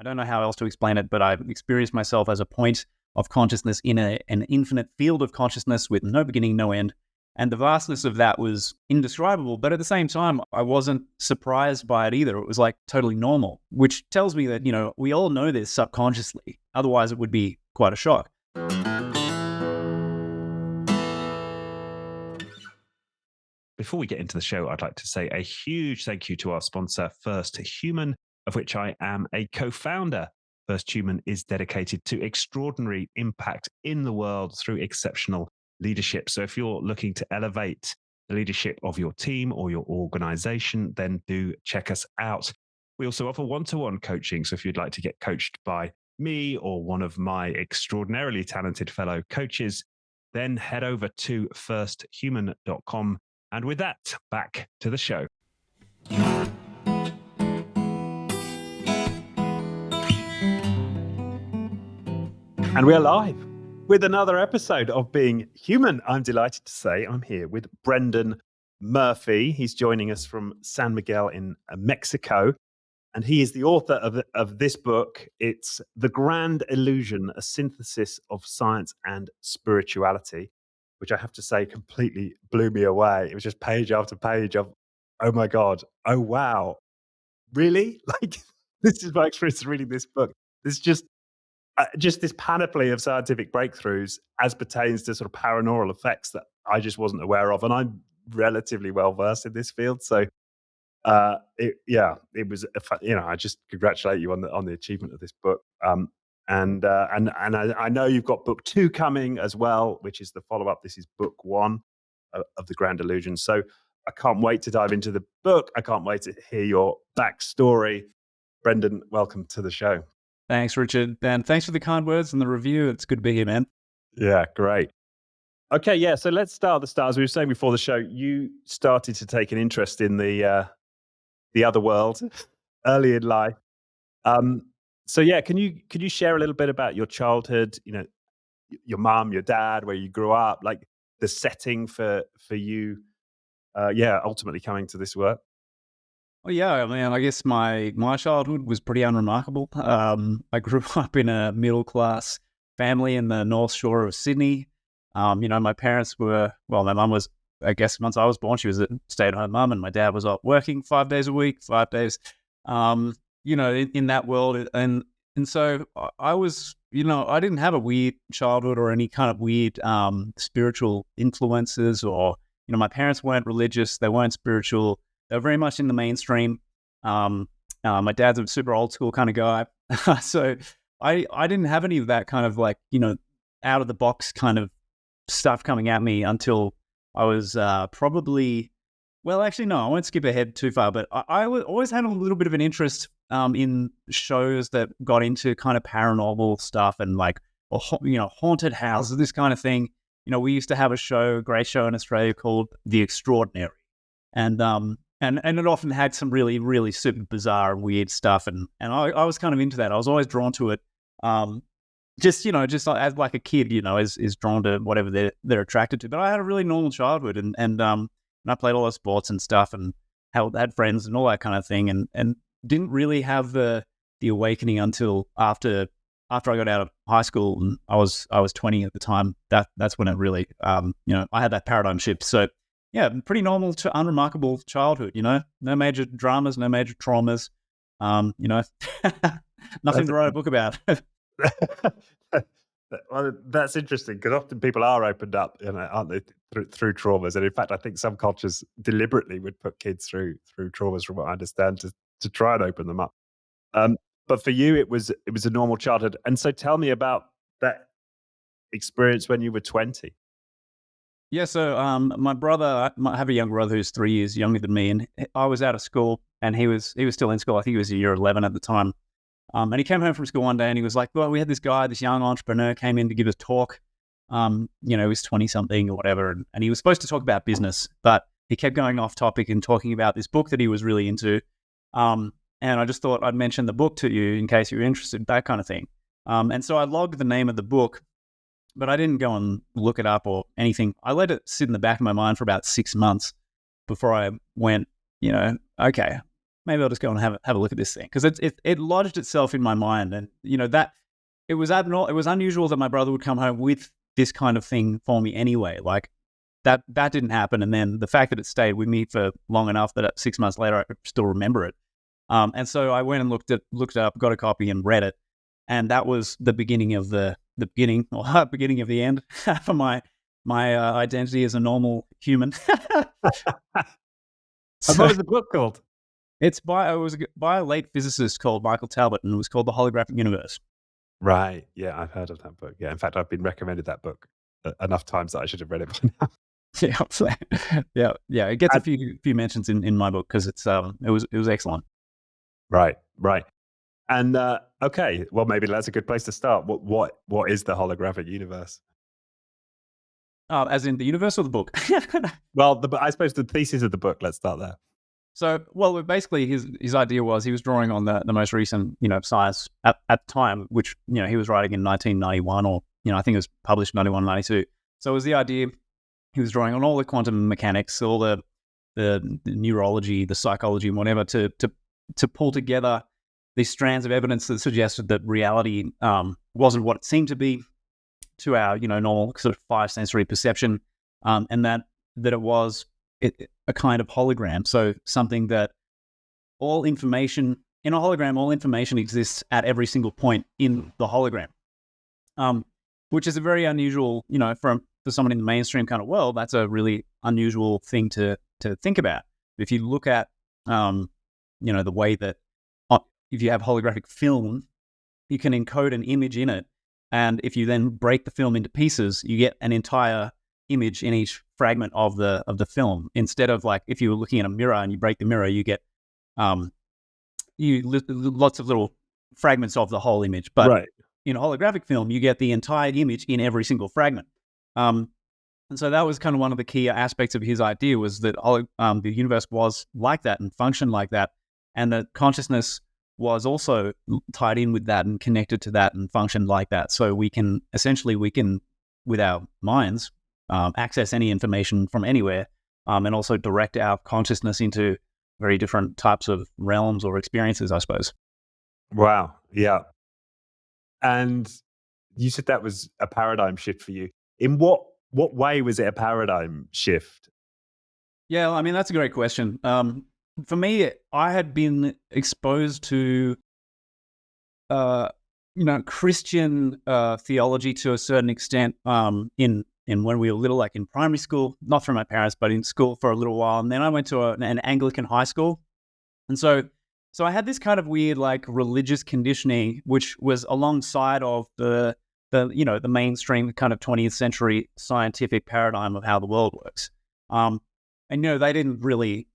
don't know how else to explain it, but I've experienced myself as a point of consciousness in an infinite field of consciousness with no beginning, no end. And the vastness of that was indescribable. But at the same time, I wasn't surprised by it either. It was like totally normal, which tells me that, we all know this subconsciously. Otherwise, it would be quite a shock. Before we get into the show, I'd like to say a huge thank you to our sponsor, First Human, of which I am a co-founder. First Human is dedicated to extraordinary impact in the world through exceptional leadership. So if you're looking to elevate the leadership of your team or your organization, then do check us out. We also offer one-to-one coaching. So if you'd like to get coached by me or one of my extraordinarily talented fellow coaches, then head over to firsthuman.com. And with that, back to the show. And we're live with another episode of Being Human. I'm delighted to say I'm here with Brendan Murphy. He's joining us from San Miguel in Mexico. And he is the author of this book. It's The Grand Illusion, a synthesis of science and spirituality, which I have to say completely blew me away. It was just page after page of, oh my God, oh wow, really? Like, this is my experience reading this book. It's just this panoply of scientific breakthroughs as pertains to sort of paranormal effects that I just wasn't aware of. And I'm relatively well versed in this field. So it was, I just congratulate you on the achievement of this book. And I know you've got book 2 coming as well, which is the follow-up. This is book 1 of The Grand Illusion. So I can't wait to dive into the book. I can't wait to hear your backstory. Brendan, welcome to the show. Thanks, Richard. And thanks for the kind words and the review. It's good to be here, man. Yeah, great. Okay, yeah, so let's start at the start. As we were saying before the show, you started to take an interest in the other world early in life. So yeah, can you share a little bit about your childhood, your mom, your dad, where you grew up, like the setting for you, ultimately coming to this work? Well, yeah, I mean, I guess my childhood was pretty unremarkable. I grew up in a middle-class family in the North Shore of Sydney. My parents were, my mum was, I guess once I was born, she was a stay-at-home mum, and my dad was up working 5 days a week, 5 days, in that world. And so I was, I didn't have a weird childhood or any kind of weird spiritual influences, or, my parents weren't religious, they weren't spiritual. They were very much in the mainstream. My dad's a super old school kind of guy. So I didn't have any of that kind of like, out of the box kind of stuff coming at me until I was probably, actually, no, I won't skip ahead too far, but I always had a little bit of an interest in shows that got into kind of paranormal stuff and like, haunted houses, this kind of thing. We used to have a great show in Australia called The Extraordinary. And it often had some really, really super bizarre and weird stuff. And I was kind of into that. I was always drawn to it. Just as like a kid, is drawn to whatever they're attracted to. But I had a really normal childhood and I played all the sports and stuff and had friends and all that kind of thing. And didn't really have the awakening until after I got out of high school, and I was 20 at the time. That's when it really, I had that paradigm shift. So yeah, pretty normal to unremarkable childhood, no major dramas, no major traumas, nothing to write a book about. Well, that's interesting because often people are opened up, aren't they, through traumas? And in fact, I think some cultures deliberately would put kids through traumas, from what I understand, to try and open them up. But for you, it was a normal childhood. And so, tell me about that experience when you were 20. Yeah, so my brother, I have a younger brother who's 3 years younger than me, and I was out of school, and he was still in school. I think he was a year 11 at the time. And he came home from school one day, and he was like, "Well, we had this guy, this young entrepreneur, came in to give us a talk. He was 20-something or whatever, and he was supposed to talk about business, but he kept going off topic and talking about this book that he was really into. And I just thought I'd mention the book to you in case you were interested, that kind of thing. And so I logged the name of the book, but I didn't go and look it up or anything. I let it sit in the back of my mind for about 6 months before I went, okay, maybe I'll just go and have a look at this thing, because it lodged itself in my mind, and that it was abnormal. It was unusual that my brother would come home with this kind of thing for me anyway. Like that didn't happen, and then the fact that it stayed with me for long enough that 6 months later I could still remember it. And so I went and looked it up, got a copy, and read it, and that was the beginning of the beginning, or beginning of the end for my identity as a normal human. And what was the book called? It was by a late physicist called Michael Talbot, and it was called The Holographic Universe. Right. Yeah, I've heard of that book. Yeah, in fact, I've been recommended that book enough times that I should have read it by now. Yeah. It gets a few mentions in my book because it was excellent. Right. And okay, well, maybe that's a good place to start. What is the holographic universe? As in the universe or the book? Well, I suppose the thesis of the book. Let's start there. So, well, basically his idea was he was drawing on the most recent, science at the time, which, he was writing in 1991, or, I think it was published in 91, 92. So it was the idea, he was drawing on all the quantum mechanics, all the neurology, the psychology, and whatever, to pull together these strands of evidence that suggested that reality wasn't what it seemed to be to our, normal sort of five sensory perception, and that it was a kind of hologram. So something that all information in a hologram, all information exists at every single point in the hologram, which is a very unusual, for someone in the mainstream kind of world. That's a really unusual thing to think about. If you look at, the way that if you have holographic film, you can encode an image in it, and if you then break the film into pieces, you get an entire image in each fragment of the film, instead of like if you were looking at a mirror and you break the mirror, you get lots of little fragments of the whole image. But in holographic film, you get the entire image in every single fragment. And so that was kind of one of the key aspects of his idea, was that the universe was like that and functioned like that, and that consciousness was also tied in with that and connected to that and functioned like that. So we can with our minds access any information from anywhere, and also direct our consciousness into very different types of realms or experiences, I suppose. Wow. Yeah. And you said that was a paradigm shift for you. In what way was it a paradigm shift? Yeah, I mean, that's a great question. For me, I had been exposed to Christian theology to a certain extent in when we were little, like in primary school, not from my parents, but in school for a little while. And then I went to an Anglican high school. And so I had this kind of weird, like, religious conditioning, which was alongside of the mainstream kind of 20th century scientific paradigm of how the world works. And, they didn't really,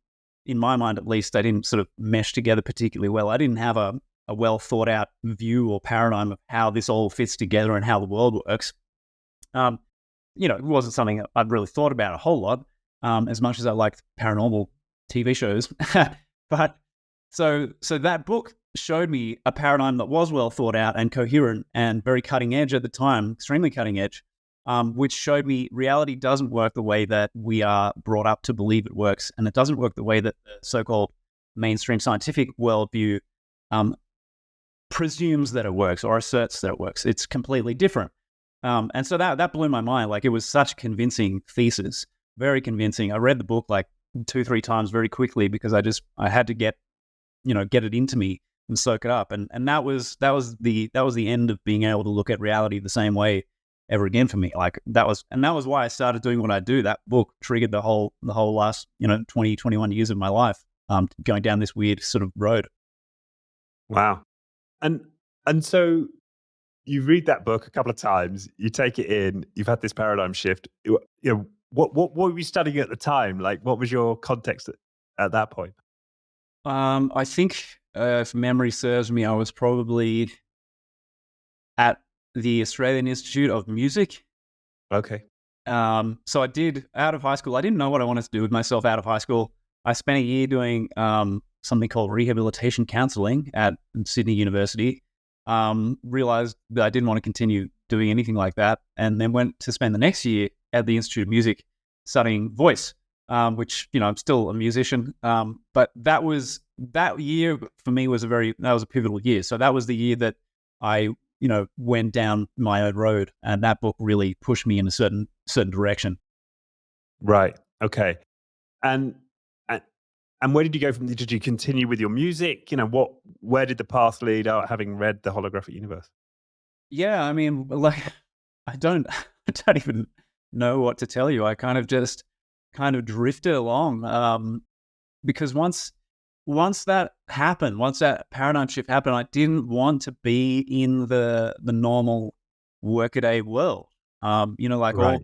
in my mind at least, they didn't sort of mesh together particularly well. I didn't have a well thought out view or paradigm of how this all fits together and how the world works. It wasn't something I'd really thought about a whole lot, as much as I liked paranormal TV shows. But so that book showed me a paradigm that was well thought out and coherent and very cutting edge at the time, extremely cutting edge, which showed me reality doesn't work the way that we are brought up to believe it works, and it doesn't work the way that the so-called mainstream scientific worldview presumes that it works or asserts that it works. It's completely different. And so that blew my mind. Like, it was such a convincing thesis, very convincing. I read the book like 2-3 times very quickly because I had to get it into me and soak it up. And that was the end of being able to look at reality the same way ever again for me. Like, that was why I started doing what I do. That book triggered the whole last 20, 21 years of my life, going down this weird sort of road. Wow. And so you read that book a couple of times, you take it in, you've had this paradigm shift. What were you studying at the time? Like, what was your context at that point? I think, if memory serves me, I was probably at the Australian Institute of Music. Okay. So I did, out of high school, I didn't know what I wanted to do with myself out of high school. I spent a year doing something called rehabilitation counselling at Sydney University. Realized that I didn't want to continue doing anything like that, and then went to spend the next year at the Institute of Music studying voice, which, I'm still a musician. But that was that year for me was a pivotal year. So that was the year that I, went down my own road, and that book really pushed me in a certain direction. Right. Okay. And and and where did you go from? Did you continue with your music? Where did the path lead out, having read the Holographic Universe? Yeah, I mean, like, I don't, I don't even know what to tell you. I kind of drifted along, because once that happened, once that paradigm shift happened, I didn't want to be in the normal workaday world. Like Right.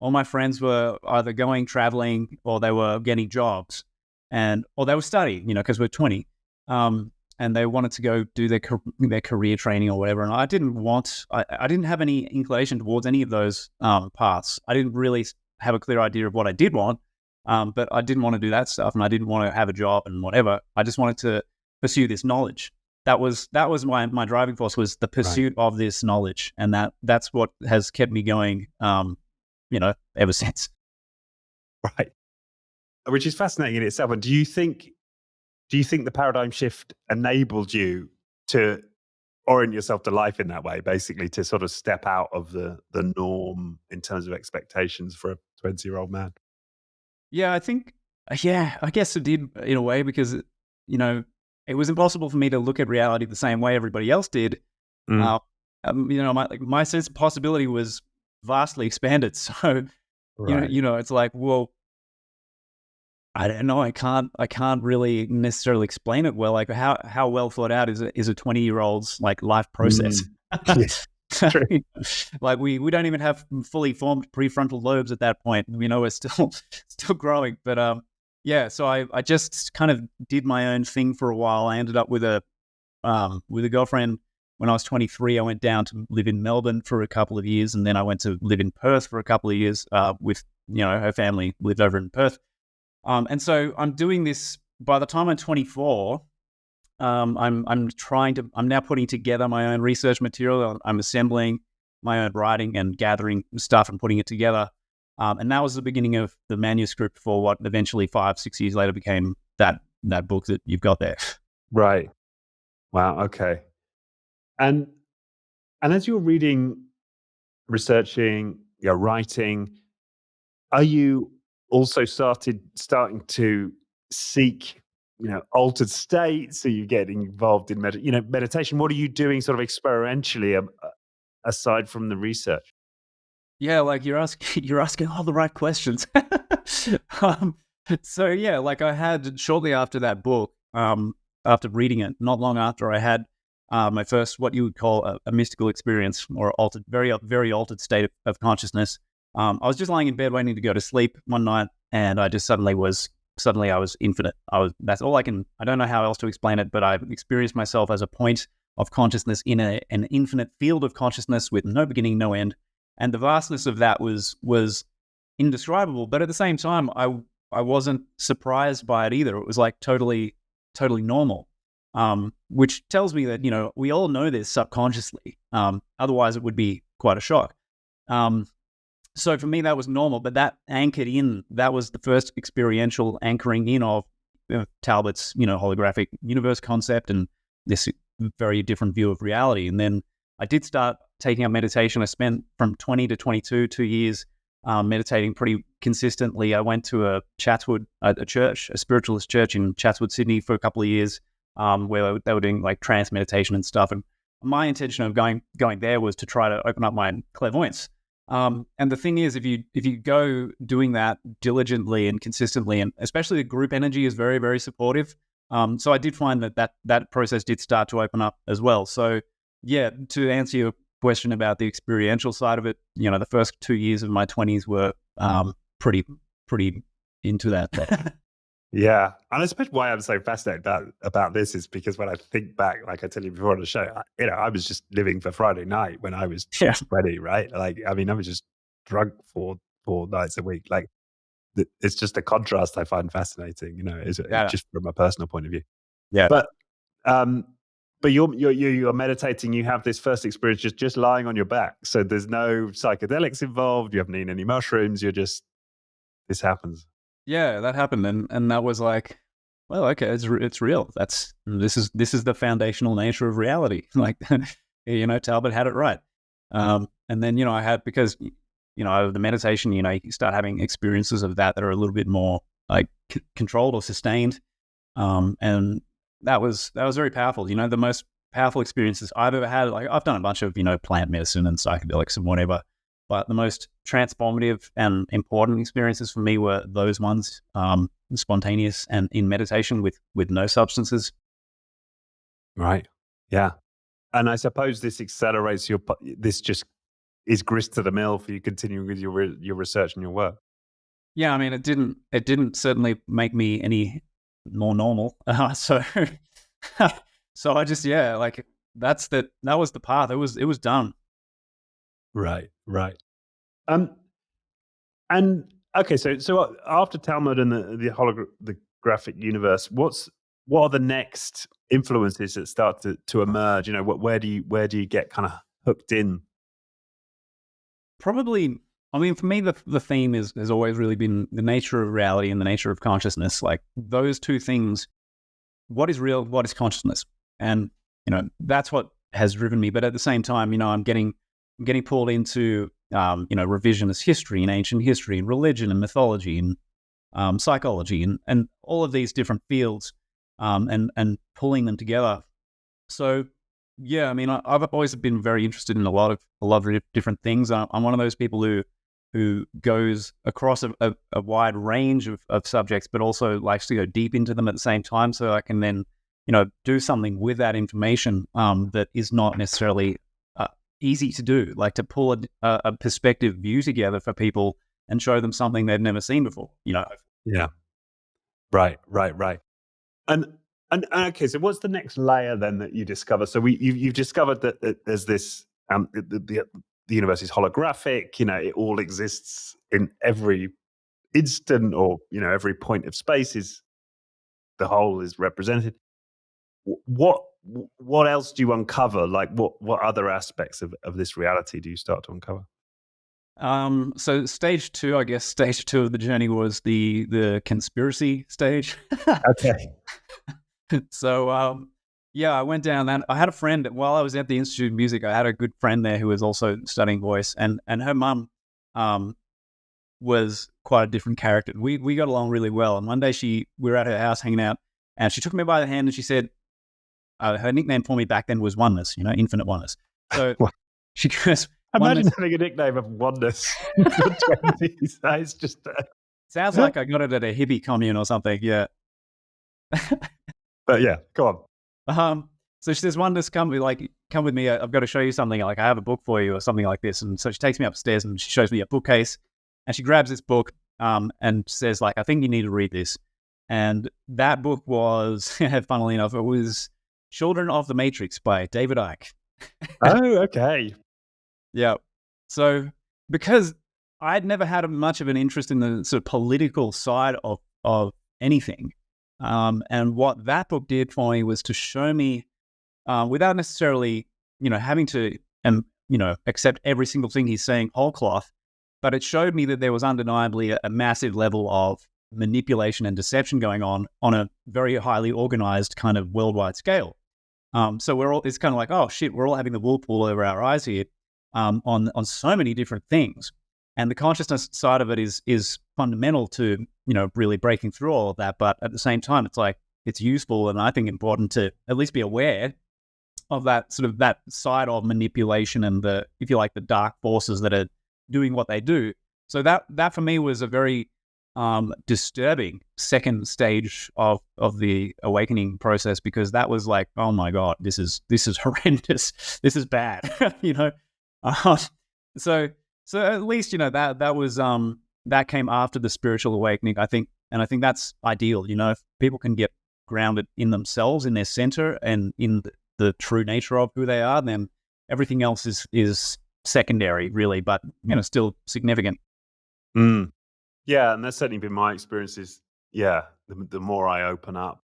all my friends were either going traveling, or they were getting jobs, or they were studying, because we're 20. And they wanted to go do their career training or whatever. And I didn't have any inclination towards any of those paths. I didn't really have a clear idea of what I did want, but I didn't want to do that stuff, and I didn't want to have a job and whatever. I just wanted to pursue this knowledge. That was my driving force, was the pursuit of this knowledge, and that's what has kept me going, ever since. Right. Which is fascinating in itself. And do you think the paradigm shift enabled you to orient yourself to life in that way, basically to sort of step out of the norm in terms of expectations for a 20-year-old man? Yeah, I guess it did in a way, because, it was impossible for me to look at reality the same way everybody else did. Mm. My sense of possibility was vastly expanded. So, Right. it's like, well, I don't know. I can't really necessarily explain it well. Like, how well thought out is a 20-year-old's like life process? Yeah, true. Like, we don't even have fully formed prefrontal lobes at that point. We're still growing. But yeah. So I just kind of did my own thing for a while. I ended up with a girlfriend when I was 23. I went down to live in Melbourne for a couple of years, and then I went to live in Perth for a couple of years. With her family lived over in Perth. And so I'm doing this. By the time I'm 24, I'm now putting together my own research material. I'm assembling my own writing and gathering stuff and putting it together. And that was the beginning of the manuscript for what eventually 5-6 years later became that book that you've got there. Right. Wow. Okay. And as you're reading, researching, you're writing, are you also starting to seek, altered states? Are you getting involved in meditation? What are you doing sort of experientially, aside from the research? Yeah, like, you're asking all the right questions. um, so yeah, like, I had shortly after that book, after reading it, not long after, I had my first, what you would call a mystical experience, or altered, very altered state of consciousness. I was just lying in bed waiting to go to sleep one night, and I just suddenly I was infinite. That's all I don't know how else to explain it, but I experienced myself as a point of consciousness in an infinite field of consciousness with no beginning, no end. And the vastness of that was indescribable. But at the same time, I wasn't surprised by it either. It was like totally normal, which tells me that, we all know this subconsciously. Otherwise, it would be quite a shock. So for me, that was normal. But that was the first experiential anchoring in of Talbot's, holographic universe concept, and this very different view of reality. And then I did start taking up meditation. I spent from 20 to 22, 2 years, meditating pretty consistently. I went to a church, a spiritualist church in Chatswood, Sydney, for a couple of years, where they were doing like trance meditation and stuff. And my intention of going there was to try to open up my clairvoyance. And the thing is, if you go doing that diligently and consistently, and especially the group energy is very, very supportive. So I did find that process did start to open up as well. So yeah, to answer your question about the experiential side of it, the first 2 years of my 20s were pretty into that. Yeah, and I suppose why I'm so fascinated about this is because when I think back, like I tell you before on the show, I was just living for Friday night when I was Yeah. 20, right? Like, I mean, I was just drunk for 4 nights a week. Like, it's just a contrast I find fascinating, Yeah. just from a personal point of view. Yeah. But um, but you're meditating. You have this first experience just lying on your back, so there's no psychedelics involved. You haven't eaten any mushrooms. This happens. Yeah, that happened, and that was like, well, okay, it's real. This is the foundational nature of reality. Like, Talbot had it right. And then I had, because the meditation, you start having experiences of that are a little bit more like controlled or sustained, and that was very powerful. The most powerful experiences I've ever had. Like, I've done a bunch of plant medicine and psychedelics and whatever, but the most transformative and important experiences for me were those ones, spontaneous and in meditation with no substances. Right. Yeah. And I suppose this accelerates this just is grist to the mill for you continuing with your research and your work. Yeah, I mean, it didn't certainly make me any more normal. So so I just, like, that was the path. It was done. Right. Right. And okay, so after Talmud and the holographic universe, what are the next influences that start to emerge? Where do you get kind of hooked in? Probably, I mean, for me, the theme has always really been the nature of reality and the nature of consciousness. Like, those two things: what is real, what is consciousness, and that's what has driven me. But at the same time, I'm getting pulled into revisionist history and ancient history and religion and mythology and psychology and all of these different fields, and pulling them together. So yeah, I mean, I've always been very interested in a lot of different things. I'm one of those people who goes across a wide range of subjects, but also likes to go deep into them at the same time, so I can then do something with that information that is not necessarily easy to do, like to pull a perspective view together for people and show them something they've never seen before. Yeah. Right. And okay, so what's the next layer then that you discover? So you've discovered that there's this the universe is holographic. It all exists in every instant, or every point of space is the whole is represented. What else do you uncover? Like, what other aspects of this reality do you start to uncover? So stage two, I guess, stage two of the journey was the conspiracy stage. Okay. So I went down that. I had a friend while I was at the Institute of Music. I had a good friend there who was also studying voice, and her mum was quite a different character. We got along really well, and one day we were at her house hanging out, and she took me by the hand and she said, her nickname for me back then was Oneness, infinite oneness. So she goes, imagine having a nickname of Oneness in the 20s. That is just sounds like I got it at a hippie commune or something. Yeah. But yeah, go on. So she says, Oneness, come with me. I've got to show you something. Like, I have a book for you or something like this. And so she takes me upstairs and she shows me a bookcase, and she grabs this book and says, like, I think you need to read this. And that book was, funnily enough, it was Children of the Matrix by David Icke. Oh, okay. Yeah. So because I'd never had much of an interest in the sort of political side of anything, and what that book did for me was to show me, without necessarily having to accept every single thing he's saying whole cloth, but it showed me that there was undeniably a massive level of manipulation and deception going on a very highly organized kind of worldwide scale. So it's kind of like, oh shit, we're all having the wool pulled over our eyes here, on so many different things. And the consciousness side of it is fundamental to, really breaking through all of that. But at the same time, it's like, it's useful and I think important to at least be aware of that sort of that side of manipulation and the, if you like, the dark forces that are doing what they do. So that for me was a very disturbing second stage of the awakening process, because that was like, oh my God, this is horrendous. This is bad, So at least, that was, that came after the spiritual awakening, I think. And I think that's ideal, if people can get grounded in themselves, in their center, and in the true nature of who they are, then everything else is secondary, really, but, still significant. Mm. Yeah, and that's certainly been my experiences. Yeah, the more I open up,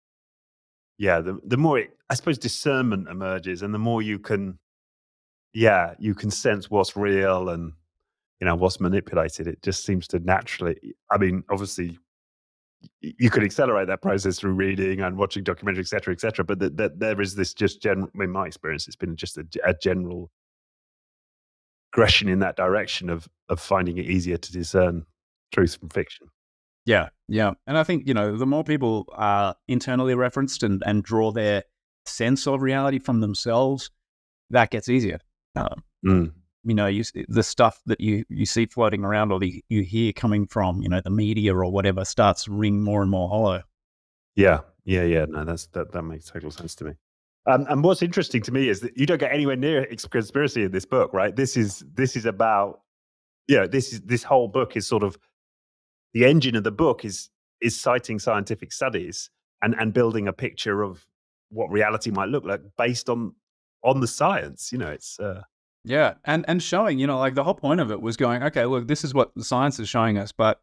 the more I suppose discernment emerges, and the more you can sense what's real and what's manipulated. It just seems to naturally. I mean, obviously, you could accelerate that process through reading and watching documentaries, et cetera, but that there is this just general, in my experience, it's been just a general progression in that direction of finding it easier to discern truth from fiction. Yeah, yeah. And I think, the more people are internally referenced and draw their sense of reality from themselves, that gets easier. The stuff that you see floating around or you hear coming from, the media or whatever starts to ring more and more hollow. Yeah. No, that makes total sense to me. And what's interesting to me is that you don't get anywhere near conspiracy in this book, right? This is about, this whole book is sort of, the engine of the book is citing scientific studies and building a picture of what reality might look like based on the science. It's Yeah, and showing, like the whole point of it was going, okay, look, this is what the science is showing us, but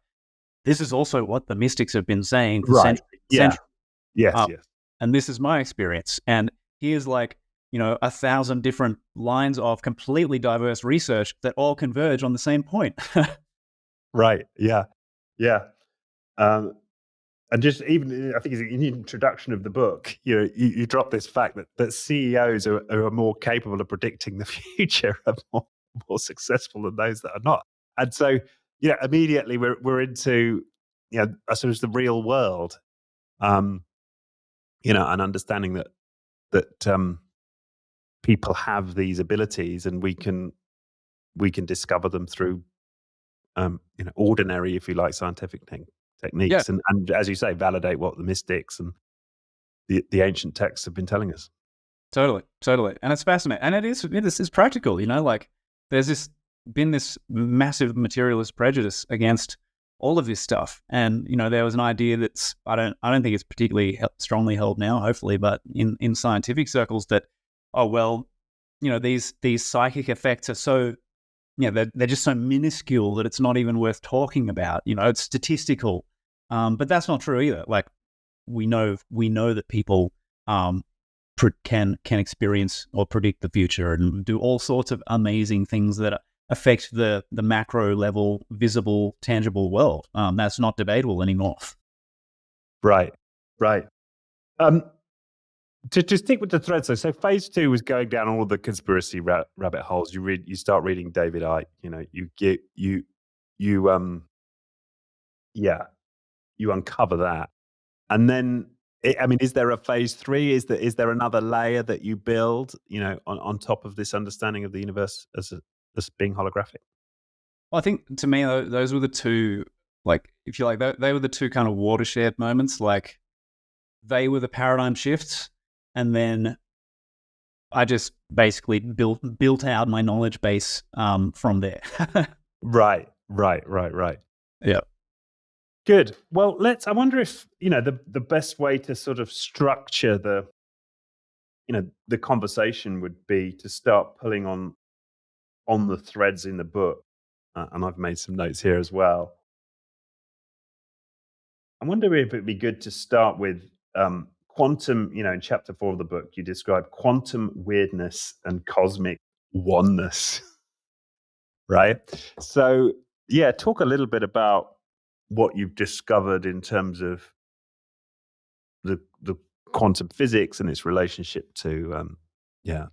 this is also what the mystics have been saying for right. centuries. Yes. And this is my experience. And here's 1,000 different lines of completely diverse research that all converge on the same point. Right. Yeah. And just even, I think in the introduction of the book, you drop this fact that CEOs are more capable of predicting the future, are more successful than those that are not. And so, immediately we're into, I suppose, the real world, and understanding that people have these abilities, and we can discover them through, ordinary, if you like, scientific techniques, Yeah. and as you say, validate what the mystics and the ancient texts have been telling us. Totally. And it's fascinating. And it's practical, there's been this massive materialist prejudice against all of this stuff. And, there was an idea that's, I don't think it's particularly strongly held now, hopefully, but in scientific circles that, oh, well, these psychic effects are so, they're just so minuscule that it's not even worth talking about. It's statistical. But that's not true either. Like, we know that people can experience or predict the future and do all sorts of amazing things that affect the macro level, visible, tangible world. That's not debatable anymore. Right. To stick with the thread, so phase 2 was going down all the conspiracy rabbit holes. You start reading David Icke. You uncover that, and then is there a phase 3? Is there another layer that you build, on top of this understanding of the universe as being holographic? Well, I think to me, those were the two, if you like, they were the two kind of watershed moments. Like, they were the paradigm shifts, and then I just basically built out my knowledge base from there. Right. Yeah. Good. Well, I wonder if, the best way to sort of structure the conversation would be to start pulling on the threads in the book. And I've made some notes here as well. I wonder if it'd be good to start with quantum, in chapter 4 of the book, you describe quantum weirdness and cosmic oneness, right? So, talk a little bit about what you've discovered in terms of the quantum physics and its relationship to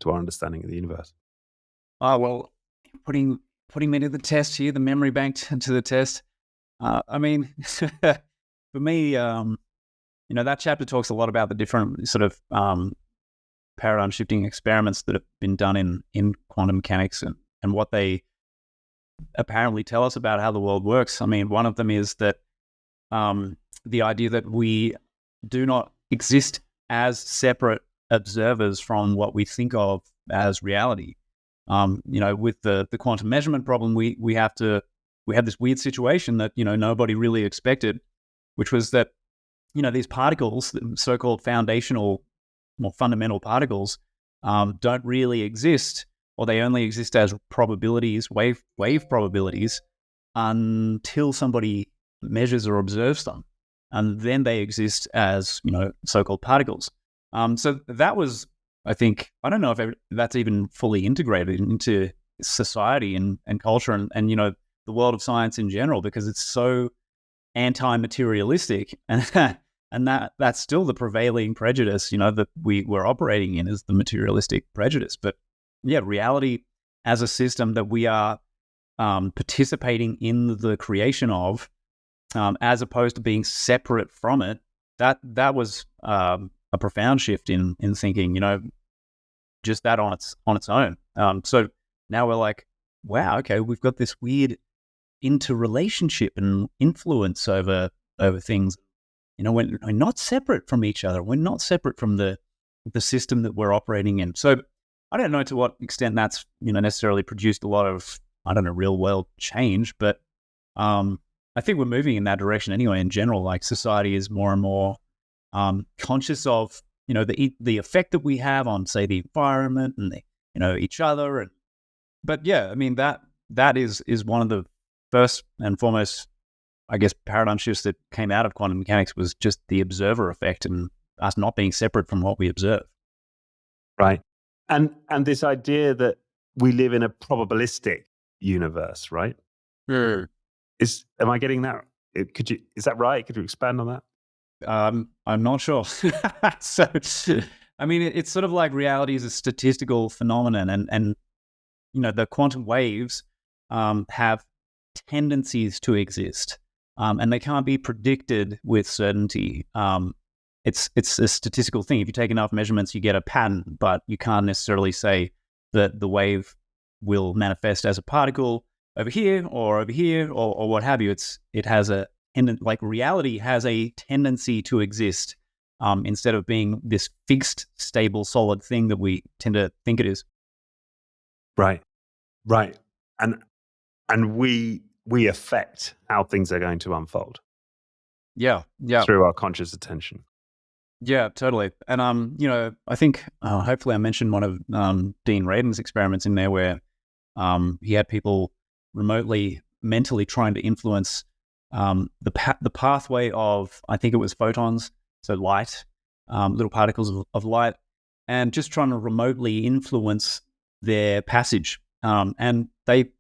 our understanding of the universe. Oh, well, putting me to the test here, the memory bank to the test. For me, that chapter talks a lot about the different sort of paradigm shifting experiments that have been done in quantum mechanics and what they apparently tell us about how the world works. I mean, one of them is that the idea that we do not exist as separate observers from what we think of as reality. With the quantum measurement problem, we have this weird situation that nobody really expected, which was that these particles, so-called foundational or fundamental particles, don't really exist, or they only exist as probabilities, wave probabilities, until somebody measures or observes them, and then they exist as so-called particles. So that was, I think, I don't know if that's even fully integrated into society and culture and the world of science in general, because it's so anti-materialistic, and that's still the prevailing prejudice, that we're operating in, is the materialistic prejudice. But yeah, reality as a system that we are participating in the creation of, as opposed to being separate from it, that was a profound shift in thinking, just that on its own. So now we're like, wow, okay, we've got this weird interrelationship and influence over things. We're not separate from each other. We're not separate from the system that we're operating in. So I don't know to what extent that's necessarily produced a lot of, I don't know, real world change, but I think we're moving in that direction anyway. In general, like, society is more and more conscious of the effect that we have on, say, the environment and each other. But yeah, I mean, that is one of the first and foremost, I guess, paradigm shifts that came out of quantum mechanics, was just the observer effect and us not being separate from what we observe. Right. And this idea that we live in a probabilistic universe, right? Sure. Am I getting that? Is that right? Could you expand on that? I'm not sure. So, I mean, it's sort of like reality is a statistical phenomenon, and the quantum waves have tendencies to exist, and they can't be predicted with certainty. It's a statistical thing. If you take enough measurements, you get a pattern, but you can't necessarily say that the wave will manifest as a particle over here or what have you. It has like reality has a tendency to exist, instead of being this fixed, stable, solid thing that we tend to think it is. Right. And we affect how things are going to unfold. Yeah. Through our conscious attention. Yeah, totally. And I think hopefully I mentioned one of Dean Radin's experiments in there, where he had people remotely, mentally trying to influence the pathway of, I think it was photons, so light, little particles of light, and just trying to remotely influence their passage. And they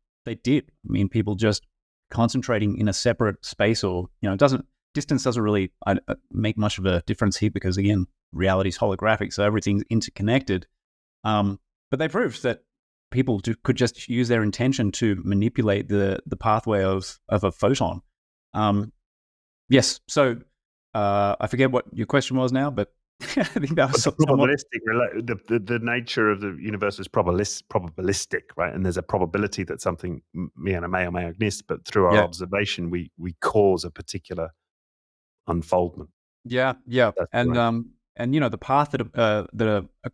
did. I mean, people just concentrating in a separate space, or distance doesn't really make much of a difference here, because again, reality is holographic, so everything's interconnected. But they proved that people could just use their intention to manipulate the pathway of a photon. Yes. So I forget what your question was now, but I think that was probabilistic. The nature of the universe is probabilistic, right? And there's a probability that something may or may not exist, but through our observation, we cause a particular unfoldment. Yeah. That's and right. The path that a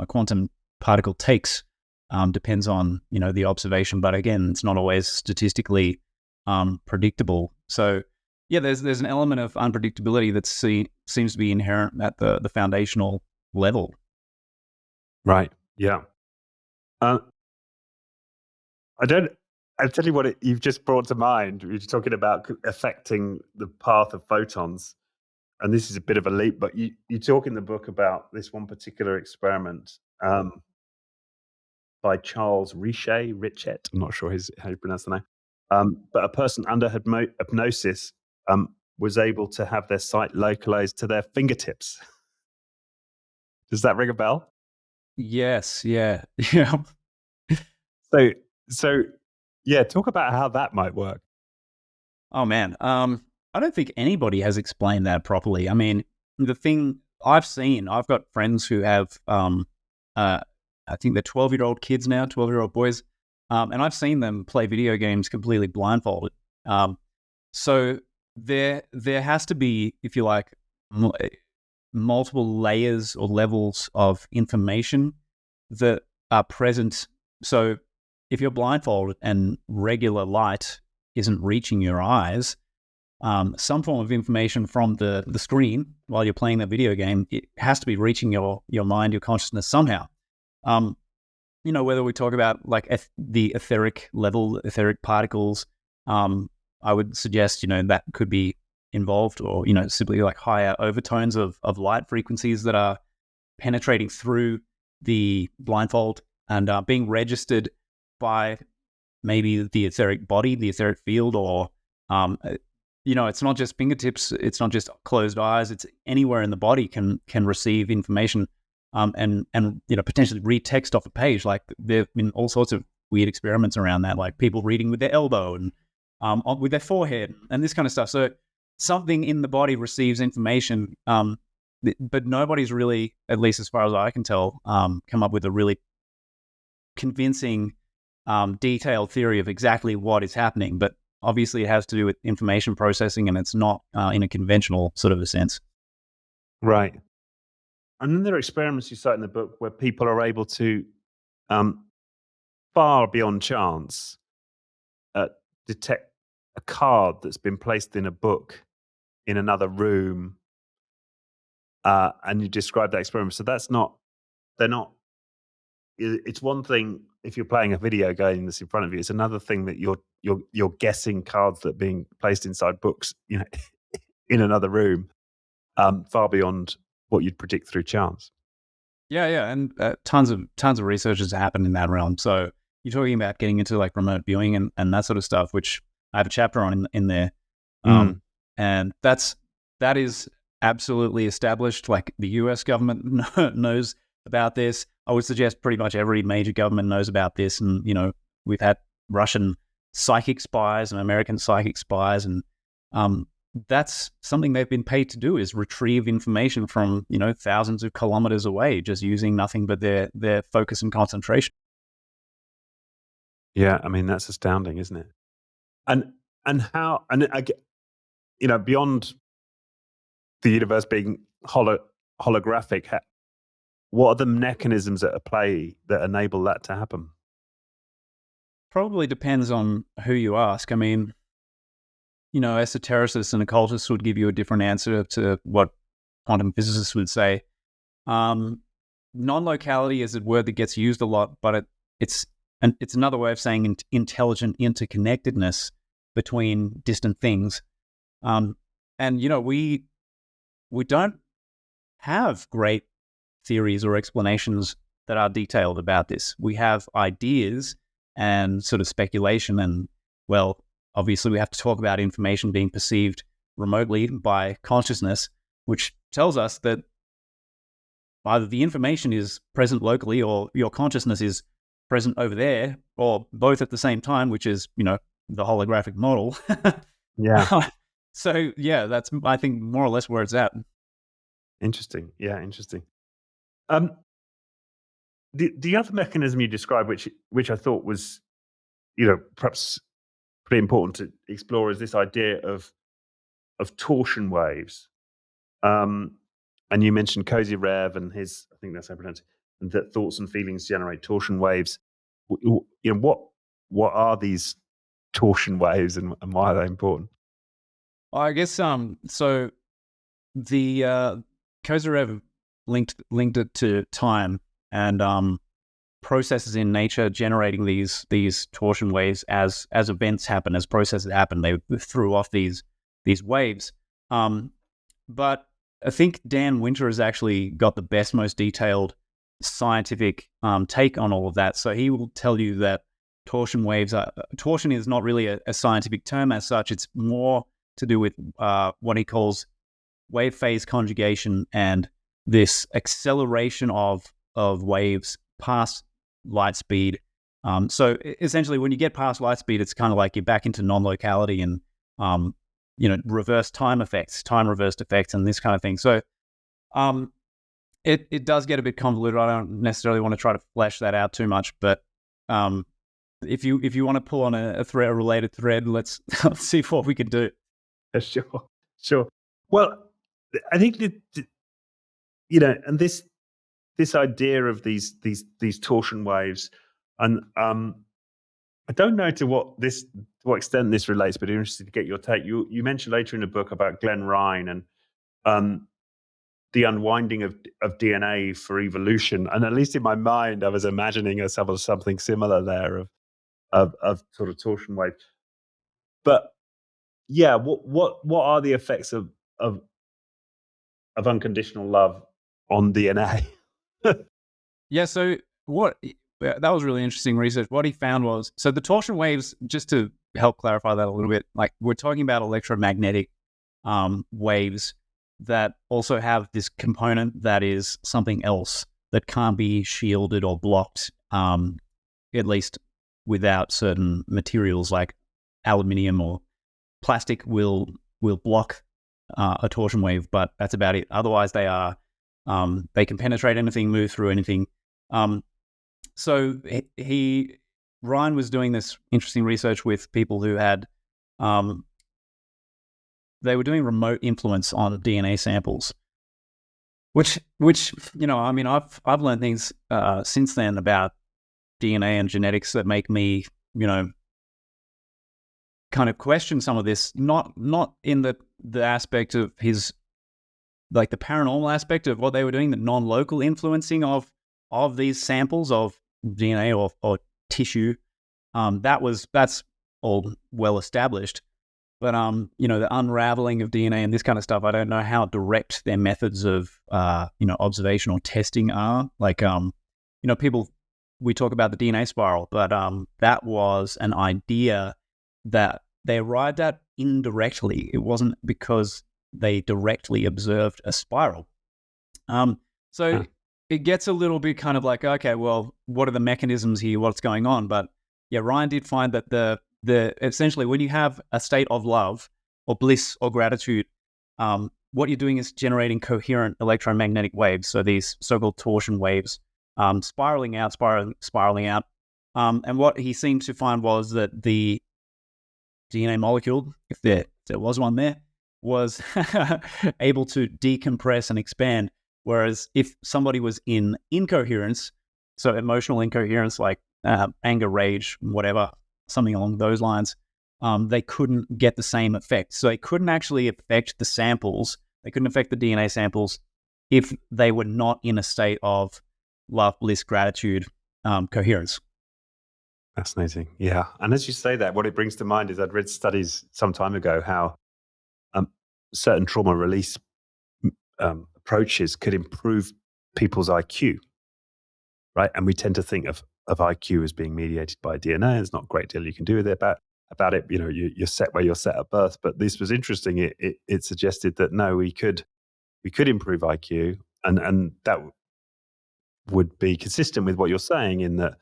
quantum particle takes depends on the observation, but again, it's not always statistically predictable. So yeah, there's an element of unpredictability that seems to be inherent at the foundational level. Right. Yeah. I'll tell you what you've just brought to mind. You're talking about affecting the path of photons. And this is a bit of a leap, but you talk in the book about this one particular experiment by Charles Richet. I'm not sure how you pronounce the name. But a person under hypnosis was able to have their sight localized to their fingertips. Does that ring a bell? Yes. Yeah. So yeah, talk about how that might work. Oh man, I don't think anybody has explained that properly. I mean, the thing I've got friends who have, I think they're 12-year-old kids now, 12-year-old boys, and I've seen them play video games completely blindfolded. So there has to be, if you like, multiple layers or levels of information that are present. So if you're blindfolded and regular light isn't reaching your eyes, some form of information from the screen while you're playing that video game, it has to be reaching your mind, your consciousness somehow. Whether we talk about like the etheric level, etheric particles, I would suggest, that could be involved, or, simply like higher overtones of light frequencies that are penetrating through the blindfold and being registered by maybe the etheric body, the etheric field, or it's not just fingertips, it's not just closed eyes, it's anywhere in the body can receive information, and potentially read text off a page. Like there have been all sorts of weird experiments around that, like people reading with their elbow and with their forehead and this kind of stuff. So something in the body receives information, but nobody's really, at least as far as I can tell, come up with a really convincing, detailed theory of exactly what is happening. But obviously it has to do with information processing, and it's not in a conventional sort of a sense. Right. And then there are experiments you cite in the book where people are able to, far beyond chance, detect a card that's been placed in a book in another room. And you describe that experiment. So it's one thing if you're playing a video game that's in front of you. It's another thing that you're guessing cards that are being placed inside books, in another room, far beyond what you'd predict through chance. Yeah, and tons of research has happened in that realm. So you're talking about getting into like remote viewing and that sort of stuff, which I have a chapter on in there, and that is absolutely established. Like the U.S. government knows about this. I would suggest pretty much every major government knows about this, and we've had Russian psychic spies and American psychic spies, and that's something they've been paid to do, is retrieve information from thousands of kilometers away, just using nothing but their focus and concentration. Yeah, I mean that's astounding, isn't it? And how, and I get, beyond the universe being holographic, what are the mechanisms at play that enable that to happen? Probably depends on who you ask. I mean, esotericists and occultists would give you a different answer to what quantum physicists would say. Non-locality is a word that gets used a lot, but it's another way of saying intelligent interconnectedness between distant things. And we don't have great theories or explanations that are detailed about this. We have ideas and sort of speculation, and obviously we have to talk about information being perceived remotely by consciousness, which tells us that either the information is present locally or your consciousness is present over there, or both at the same time, which is, the holographic model. Yeah. So yeah, that's, I think, more or less where it's at. Interesting. Yeah, interesting. The other mechanism you described, which I thought was, perhaps pretty important to explore, is this idea of torsion waves. And you mentioned Cozy Rev and his, I think that's how I pronounce it, and that thoughts and feelings generate torsion waves. What are these torsion waves, and why are they important? I guess so the Kozyrev linked it to time and processes in nature generating these torsion waves as events happen, as processes happen. They threw off these waves. But I think Dan Winter has actually got the best, most detailed scientific take on all of that. So he will tell you that torsion waves torsion is not really a scientific term as such. It's more to do with what he calls wave phase conjugation and this acceleration of waves past light speed. So essentially, when you get past light speed, it's kind of like you're back into non-locality and reverse time effects, time reversed effects, and this kind of thing. So it does get a bit convoluted. I don't necessarily want to try to flesh that out too much, but if you want to pull on a related thread, let's see what we can do. Sure. Well, I think that, and this idea of these torsion waves, and I don't know to what extent this relates, but I'm interested to get your take. You mentioned later in the book about Glenn Ryan and the unwinding of DNA for evolution, and at least in my mind, I was imagining something similar there of sort of torsion wave. But yeah, what are the effects of unconditional love on DNA? Yeah, so that was really interesting research. What he found was, so the torsion waves, just to help clarify that a little bit. Like, we're talking about electromagnetic waves that also have this component that is something else that can't be shielded or blocked, at least without certain materials like aluminium or plastic will block a torsion wave, but that's about it. Otherwise, they can penetrate anything, move through anything. So Ryan was doing this interesting research with people who had they were doing remote influence on DNA samples, which I mean, I've learned things since then about DNA and genetics that make me kind of question some of this, not in the aspect of his, like, the paranormal aspect of what they were doing, the non-local influencing of these samples of DNA or tissue. That's all well established. But the unraveling of DNA and this kind of stuff, I don't know how direct their methods of observation or testing are. Like people, we talk about the DNA spiral, but that was an idea that they arrived at indirectly. It wasn't because they directly observed a spiral. It gets a little bit kind of like, okay, well, what are the mechanisms here? What's going on? But yeah, Ryan did find that the essentially, when you have a state of love or bliss or gratitude, what you're doing is generating coherent electromagnetic waves. So these so-called torsion waves, spiraling out. And what he seemed to find was that the DNA molecule, if there was one there, was able to decompress and expand. Whereas if somebody was in incoherence, so emotional incoherence, like anger, rage, whatever, something along those lines, they couldn't get the same effect. So they couldn't actually affect the samples. They couldn't affect the DNA samples if they were not in a state of love, bliss, gratitude, coherence. Fascinating. Yeah. And as you say that, what it brings to mind is I'd read studies some time ago how certain trauma release approaches could improve people's IQ, right? And we tend to think of IQ as being mediated by DNA. There's not a great deal you can do with it about it. You're set where you're set at birth. But this was interesting. It suggested that no, we could improve IQ, and that would be consistent with what you're saying, in that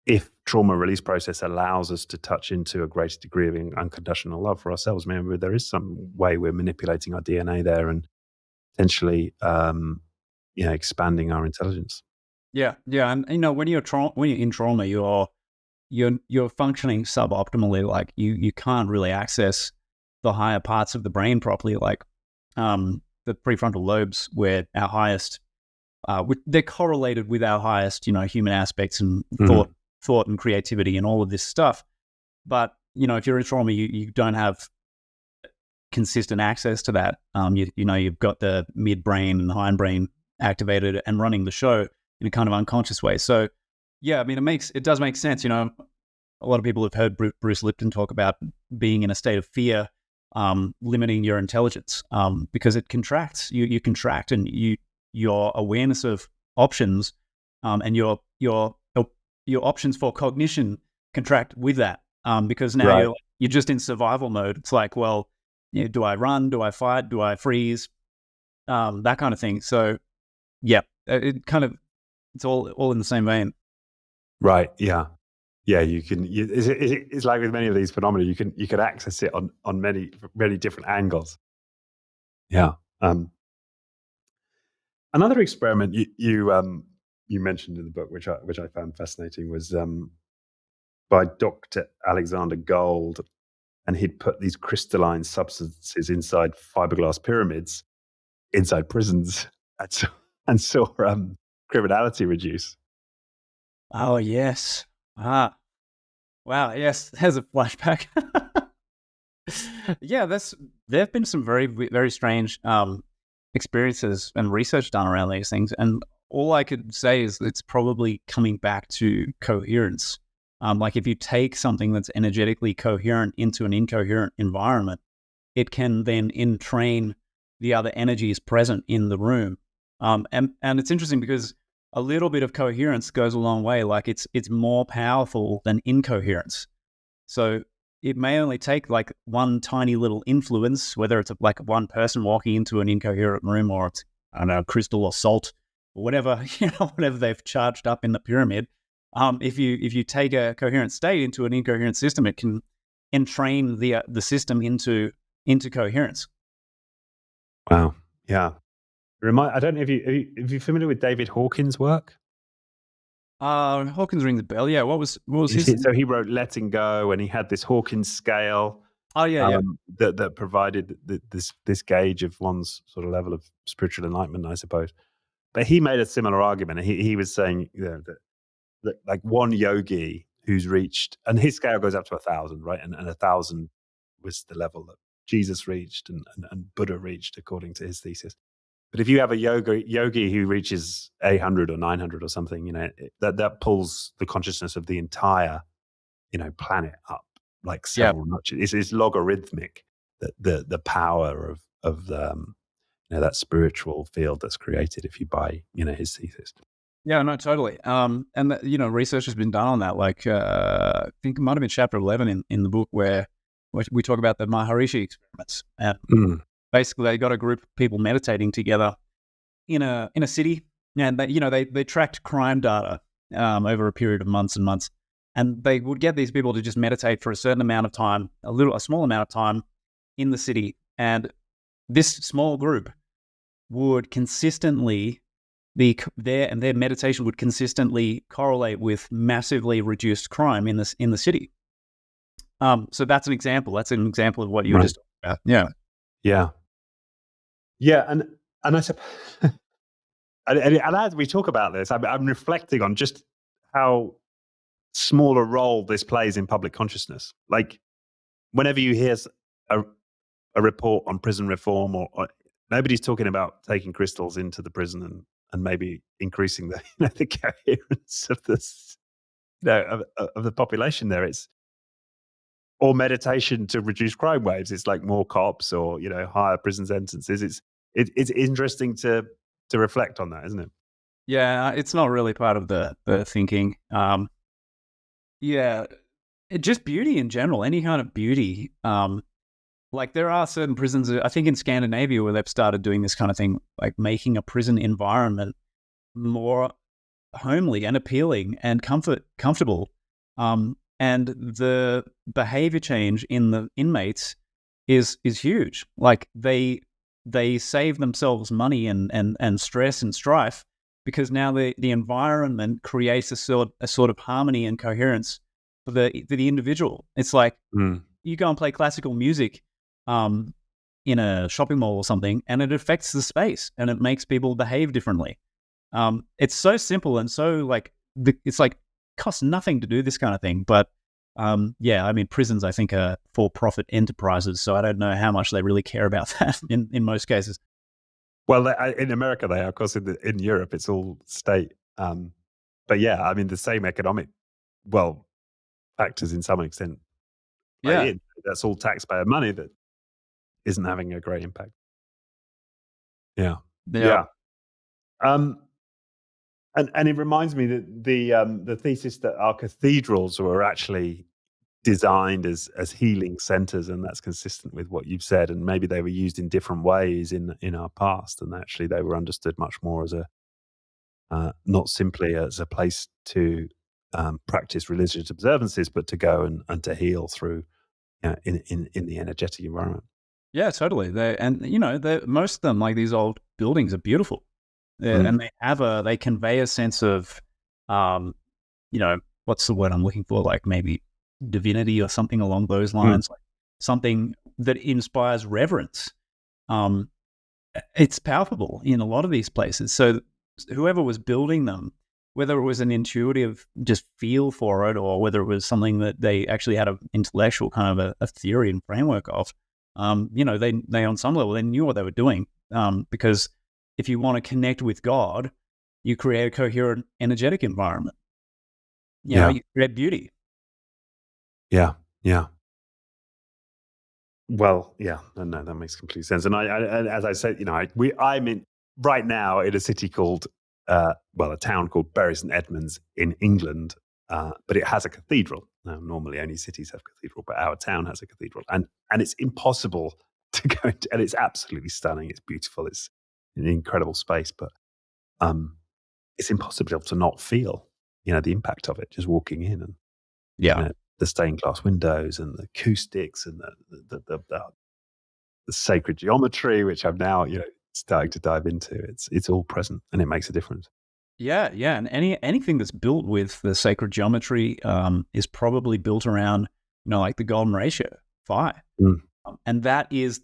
if trauma release process allows us to touch into a greater degree of unconditional love for ourselves, maybe there is some way we're manipulating our DNA there and potentially expanding our intelligence. Yeah, and when you're in trauma, you're functioning suboptimally. Like you can't really access the higher parts of the brain properly, like the prefrontal lobes, where our highest, they're correlated with our highest, human aspects and thought and creativity and all of this stuff. But if you're in trauma, you don't have consistent access to that. You've got the midbrain and the hindbrain activated and running the show in a kind of unconscious way. So yeah, I mean, it does make sense. A lot of people have heard Bruce Lipton talk about being in a state of fear, limiting your intelligence, because it contracts. You contract, and your awareness of options, and your options for cognition contract with that, because now right. you're just in survival mode. It's like, well, do I run? Do I fight? Do I freeze? That kind of thing. So yeah, it's all in the same vein. Right. Yeah. Yeah. You can. It's like with many of these phenomena, you can access it on many different angles. Yeah. Another experiment you mentioned in the book, which I found fascinating, was by Dr. Alexander Gold, and he'd put these crystalline substances inside fiberglass pyramids inside prisons, and saw criminality reduce. Oh yes. Wow. Yes, there's a flashback. Yeah, there have been some very, very strange experiences and research done around these things, and all I could say is it's probably coming back to coherence. Like, if you take something that's energetically coherent into an incoherent environment, it can then entrain the other energies present in the room. And it's interesting because a little bit of coherence goes a long way. Like, it's more powerful than incoherence. So it may only take like one tiny little influence, whether it's like one person walking into an incoherent room, or it's, I don't know, crystal or salt or whatever, whatever they've charged up in the pyramid. If you take a coherent state into an incoherent system, it can entrain the system into coherence. Wow. Yeah. I don't know if you're familiar with David Hawkins' work. Hawkins rings a bell. Yeah. What was his? So he wrote Letting Go, and he had this Hawkins scale. Oh yeah, that provided this gauge of one's sort of level of spiritual enlightenment, I suppose. But he made a similar argument. He was saying, that like one yogi who's reached, and his scale goes up to 1,000, right? And 1,000 was the level that Jesus reached and Buddha reached, according to his thesis. But if you have a yogi who reaches 800 or 900 or something, that pulls the consciousness of the entire, planet up like several notches. It's logarithmic, the power of that spiritual field that's created if you buy, his thesis. Yeah, no, totally. And research has been done on that. Like, I think it might have been chapter 11 in the book where we talk about the Maharishi experiments. And basically, they got a group of people meditating together in a city, and they tracked crime data over a period of months and months, and they would get these people to just meditate for a certain amount of time, a small amount of time in the city, and this small group would consistently their meditation would consistently correlate with massively reduced crime in the city. So that's an example. That's an example of what you were just talking about. Yeah. And I suppose, and as we talk about this, I'm reflecting on just how small a role this plays in public consciousness. Like, whenever you hear a report on prison reform, or nobody's talking about taking crystals into the prison and maybe increasing the the coherence of this of the population there. Or meditation to reduce crime waves. It's like more cops or higher prison sentences. It's interesting to reflect on that, isn't it? Yeah, it's not really part of the thinking. Just beauty in general, any kind of beauty. Like, there are certain prisons, I think in Scandinavia, where they've started doing this kind of thing, like making a prison environment more homely and appealing and comfortable. And the behavior change in the inmates is huge. Like, they save themselves money and stress and strife, because now the environment creates a sort of harmony and coherence for the individual. It's like you go and play classical music in a shopping mall or something, and it affects the space and it makes people behave differently. It's so simple, and so it's like costs nothing to do this kind of thing. But prisons, I think, are for-profit enterprises, so I don't know how much they really care about that in most cases. Well, in America they are. Of course, in Europe it's all state. But yeah, I mean, the same economic factors in some extent. Yeah, that's all taxpayer money that isn't having a great impact. Yeah. And it reminds me that the thesis that our cathedrals were actually designed as healing centers, and that's consistent with what you've said. And maybe they were used in different ways in our past, and actually they were understood much more as not simply as a place to practice religious observances, but to go and to heal through in the energetic environment. Yeah, totally. Most of them, like these old buildings, are beautiful, and they convey a sense of, what's the word I'm looking for? Like maybe divinity or something along those lines, like something that inspires reverence. It's palpable in a lot of these places. So whoever was building them, whether it was an intuitive just feel for it, or whether it was something that they actually had an intellectual kind of a theory and framework of, they on some level, they knew what they were doing. Because if you want to connect with God, you create a coherent energetic environment. You create beauty. Yeah. Well, yeah, no, that makes complete sense. And I as I said, I'm in right now in a city called, a town called Bury St Edmunds in England, but it has a cathedral. Normally only cities have cathedral, but our town has a cathedral, and it's impossible to go into, and it's absolutely stunning. It's beautiful. It's an incredible space, but it's impossible to not feel, the impact of it just walking in, and the stained glass windows and the acoustics and the sacred geometry, which I'm now starting to dive into. It's all present, and it makes a difference. Yeah, and anything that's built with the sacred geometry is probably built around, like the golden ratio, phi. And that is,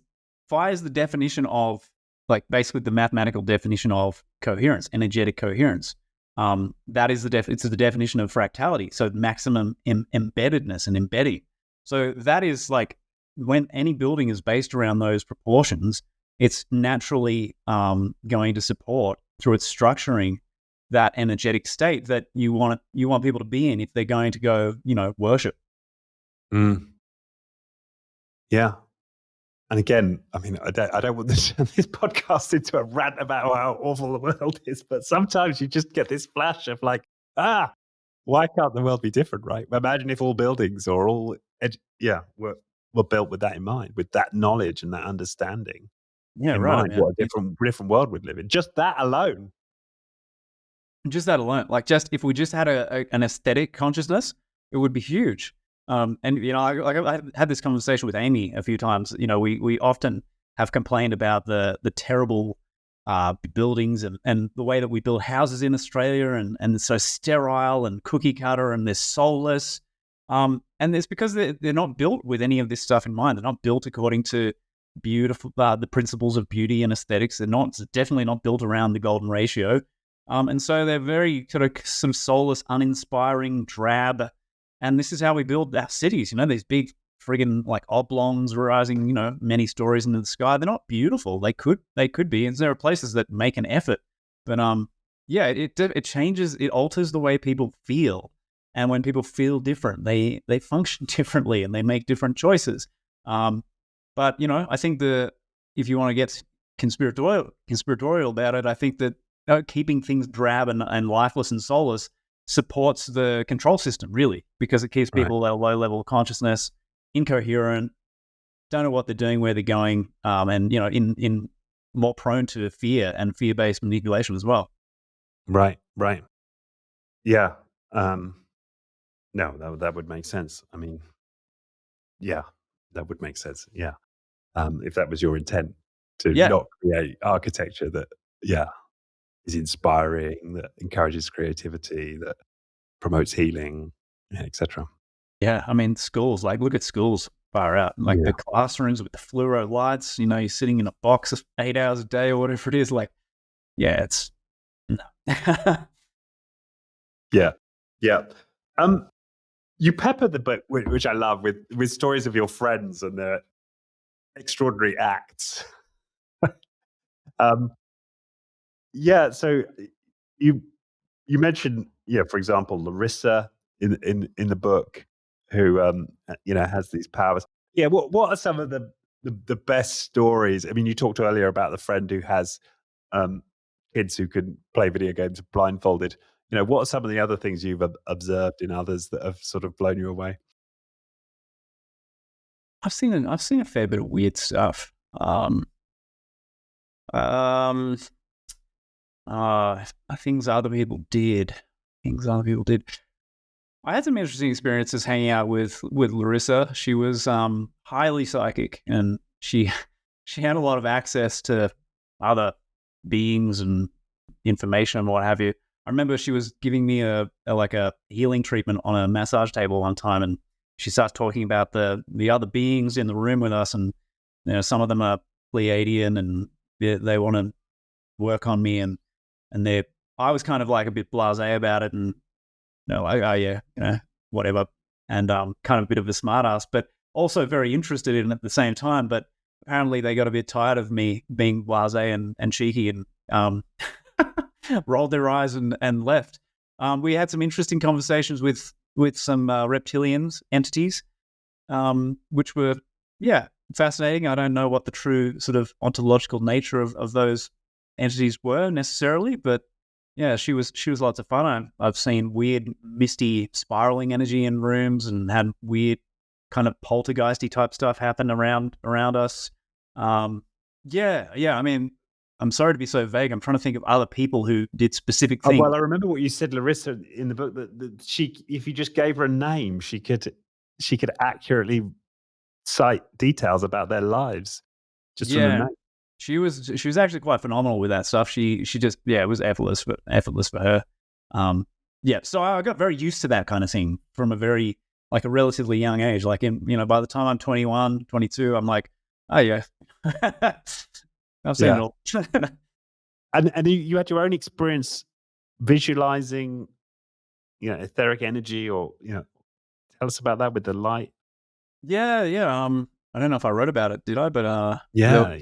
phi is the definition of, like, basically the mathematical definition of coherence, energetic coherence. That is it's the definition of fractality, so maximum embeddedness and embedding. So that is like, when any building is based around those proportions, it's naturally going to support, through its structuring, that energetic state that you want people to be in if they're going to go, worship. Yeah. And again, I mean, I don't want to turn this podcast into a rant about how awful the world is, but sometimes you just get this flash of like, why can't the world be different, right? Imagine if all buildings or all, were built with that in mind, with that knowledge and that understanding in mind. Man. What a different world we'd live in. Just that alone. Like, just if we just had an aesthetic consciousness, it would be huge. And I had this conversation with Amy a few times. We often have complained about the terrible buildings and the way that we build houses in Australia, and it's so sterile and cookie cutter, and they're soulless. And it's because they're not built with any of this stuff in mind. They're not built according to beautiful the principles of beauty and aesthetics. It's definitely not built around the golden ratio. And so they're very sort of soulless, uninspiring, drab. And this is how we build our cities. These big friggin' like oblongs rising, many stories into the sky. They're not beautiful. They could be. And there are places that make an effort. But it changes. It alters the way people feel. And when people feel different, they function differently and they make different choices. But I think if you want to get conspiratorial about it, I think that keeping things drab and lifeless and soulless supports the control system, really, because it keeps people at a low level of consciousness, incoherent, don't know what they're doing, where they're going, and in more prone to fear and fear-based manipulation as well. Right. Yeah. No, that would make sense. I mean, yeah, that would make sense. Yeah. If that was your intent, to not create architecture that, is inspiring, that encourages creativity, that promotes healing, etc. Yeah, I mean, schools, like, look at schools far out, like the classrooms with the fluoro lights, you're sitting in a box 8 hours a day or whatever it is, like, it's no. Yeah. You pepper the book, which I love, with stories of your friends and their extraordinary acts. So you mentioned, for example, Larissa in the book, who has these powers. Yeah, what are some of the best stories? I mean, you talked earlier about the friend who has kids who can play video games blindfolded. What are some of the other things you've observed in others that have sort of blown you away? I've seen a fair bit of weird stuff. Things other people did. I had some interesting experiences hanging out with Larissa. She was highly psychic, and she had a lot of access to other beings and information and what have you. I remember she was giving me a healing treatment on a massage table one time, and she starts talking about the other beings in the room with us, and some of them are Pleiadian, and they want to work on me, and I was kind of like a bit blasé about it, and whatever, and kind of a bit of a smartass, but also very interested in it at the same time. But apparently they got a bit tired of me being blasé and cheeky, and rolled their eyes and left. We had some interesting conversations with some reptilians entities, which were fascinating. I don't know what the true sort of ontological nature of those entities were necessarily, but Yeah, she was lots of fun. I've seen weird, misty, spiraling energy in rooms, and had weird, kind of poltergeisty type stuff happen around us. Yeah. I mean, I'm sorry to be so vague. I'm trying to think of other people who did specific Oh, things. well, I remember what you said, Larissa, in the book that she, if you just gave her a name, she could accurately cite details about their lives just from the Yeah, name. she was actually quite phenomenal with that stuff. She just, yeah, it was effortless for her. Yeah, so I got very used to that kind of thing from a very, like, a relatively young age. Like, by the time I'm 21, 22, I'm like, oh yeah, I've seen it Yeah. all. And you had your own experience visualizing, etheric energy, or tell us about that with the light. Yeah. I don't know if I wrote about it, did I? But Yeah.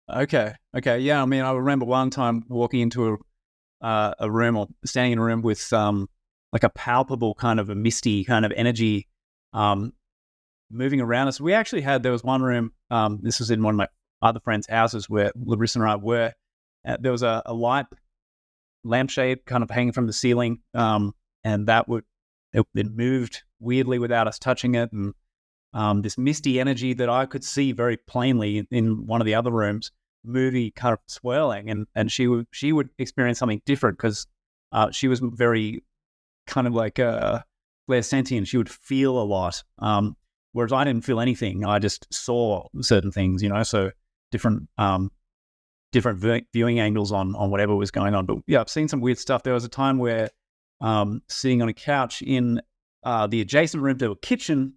okay. Yeah, I mean, I remember one time walking into a room, or standing in a room with like a palpable kind of a misty kind of energy moving around us. There was one room, this was in one of my other friends' houses where Larissa and I were. There was a light lampshade kind of hanging from the ceiling, and it moved weirdly without us touching it, and this misty energy that I could see very plainly in one of the other rooms, movie kind of swirling, and she would experience something different because she was very kind of like clairsentient. She would feel a lot, whereas I didn't feel anything. I just saw certain things, so different viewing angles on whatever was going on. But yeah, I've seen some weird stuff. There was a time where sitting on a couch in the adjacent room to a kitchen,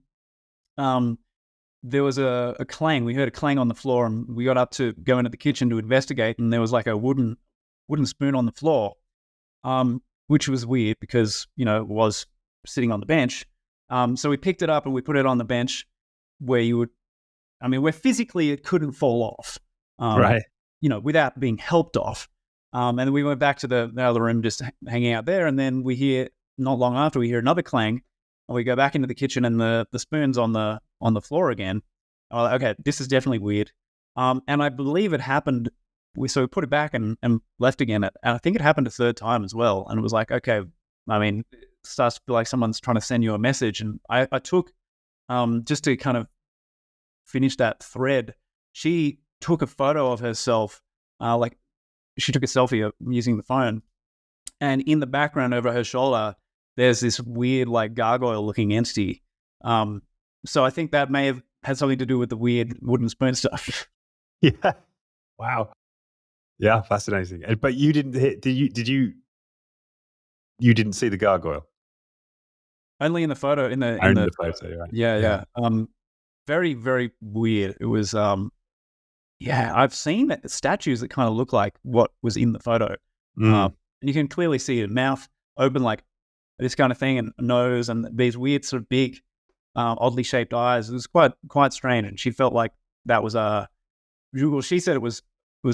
there was a clang. We heard a clang on the floor, and we got up to go into the kitchen to investigate, and there was like a wooden spoon on the floor, which was weird because, it was sitting on the bench. So we picked it up and we put it on the bench where physically it couldn't fall off, Right. without being helped off. And then we went back to the other room, just hanging out there, and then not long after, we hear another clang. And we go back into the kitchen, and the spoon's on the floor again. Oh, okay, this is definitely weird. And I believe it happened. We put it back and left again. And I think it happened a third time as well. And it was like, okay, it starts to feel like someone's trying to send you a message. And I took, just to kind of finish that thread, she took a photo of herself, like she took a selfie using the phone. And in the background over her shoulder, there's this weird, like, gargoyle-looking entity. So I think that may have had something to do with the weird wooden spoon stuff. Yeah. Wow. Yeah, fascinating. But you didn't hit? Did you? You didn't see the gargoyle? Only in the photo. In Only the the photo, right? yeah. Very, very weird. It was I've seen statues that kind of look like what was in the photo. Mm. And you can clearly see a mouth open like this kind of thing, and a nose, and these weird sort of big, oddly shaped eyes. It was quite strange, and she felt like that was she said it was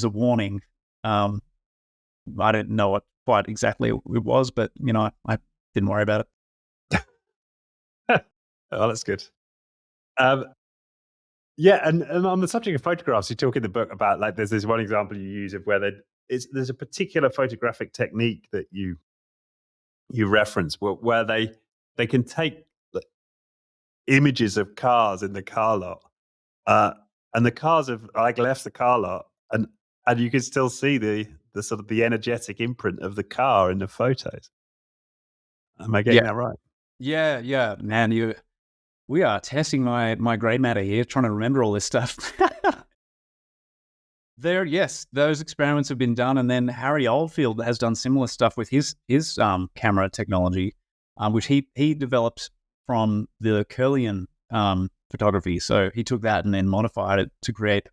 a warning. I didn't know what quite exactly it was, but I didn't worry about it. Oh, that's good. Yeah, and on the subject of photographs, you talk in the book about, like, there's this one example you use of where there's a particular photographic technique that you reference where they can take, like, images of cars in the car lot, and the cars have, like, left the car lot, and you can still see the sort of the energetic imprint of the car in the photos. Am I getting that right? Yeah, man, we are testing my grey matter here, trying to remember all this stuff. Yes, those experiments have been done, and then Harry Oldfield has done similar stuff with his camera technology, which he developed from the Curlian photography. So he took that and then modified it to create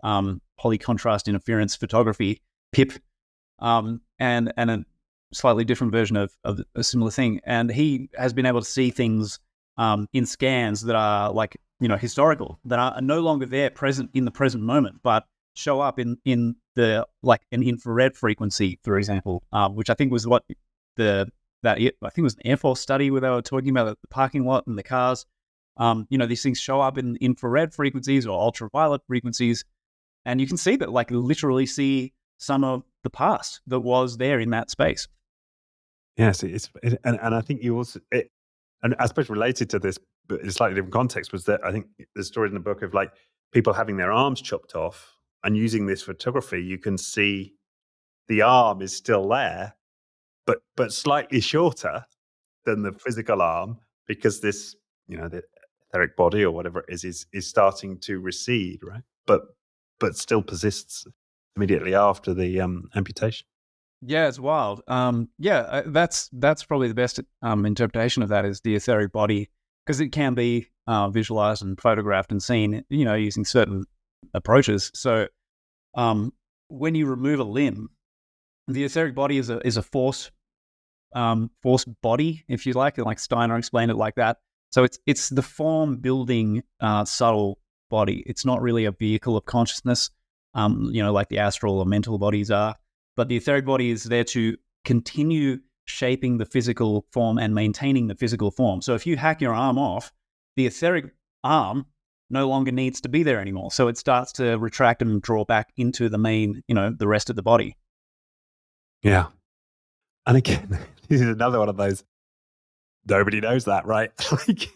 polycontrast interference photography, PIP, and a slightly different version of a similar thing. And he has been able to see things in scans that are, like, historical, that are no longer there, present in the present moment, but show up in the, like, an infrared frequency, for example, which I think was what I think it was an Air Force study where they were talking about the parking lot and the cars. These things show up in infrared frequencies or ultraviolet frequencies, and you can see that, like, literally see some of the past that was there in that space. Yes, and I think you also, and I suppose related to this, but in a slightly different context, was that I think the story in the book of like people having their arms chopped off and using this photography, you can see the arm is still there, but slightly shorter than the physical arm because this, the etheric body or whatever it is starting to recede, right? But still persists immediately after the amputation. Yeah, it's wild. That's probably the best interpretation of that is the etheric body, because it can be visualized and photographed and seen, using certain approaches. So when you remove a limb, the etheric body is a force body, if you like Steiner explained it like that. So it's the form building subtle body. It's not really a vehicle of consciousness, like the astral or mental bodies are. But the etheric body is there to continue shaping the physical form and maintaining the physical form. So if you hack your arm off, the etheric arm no longer needs to be there anymore. So it starts to retract and draw back into the main, the rest of the body. Yeah. And again, this is another one of those, nobody knows that, right? Like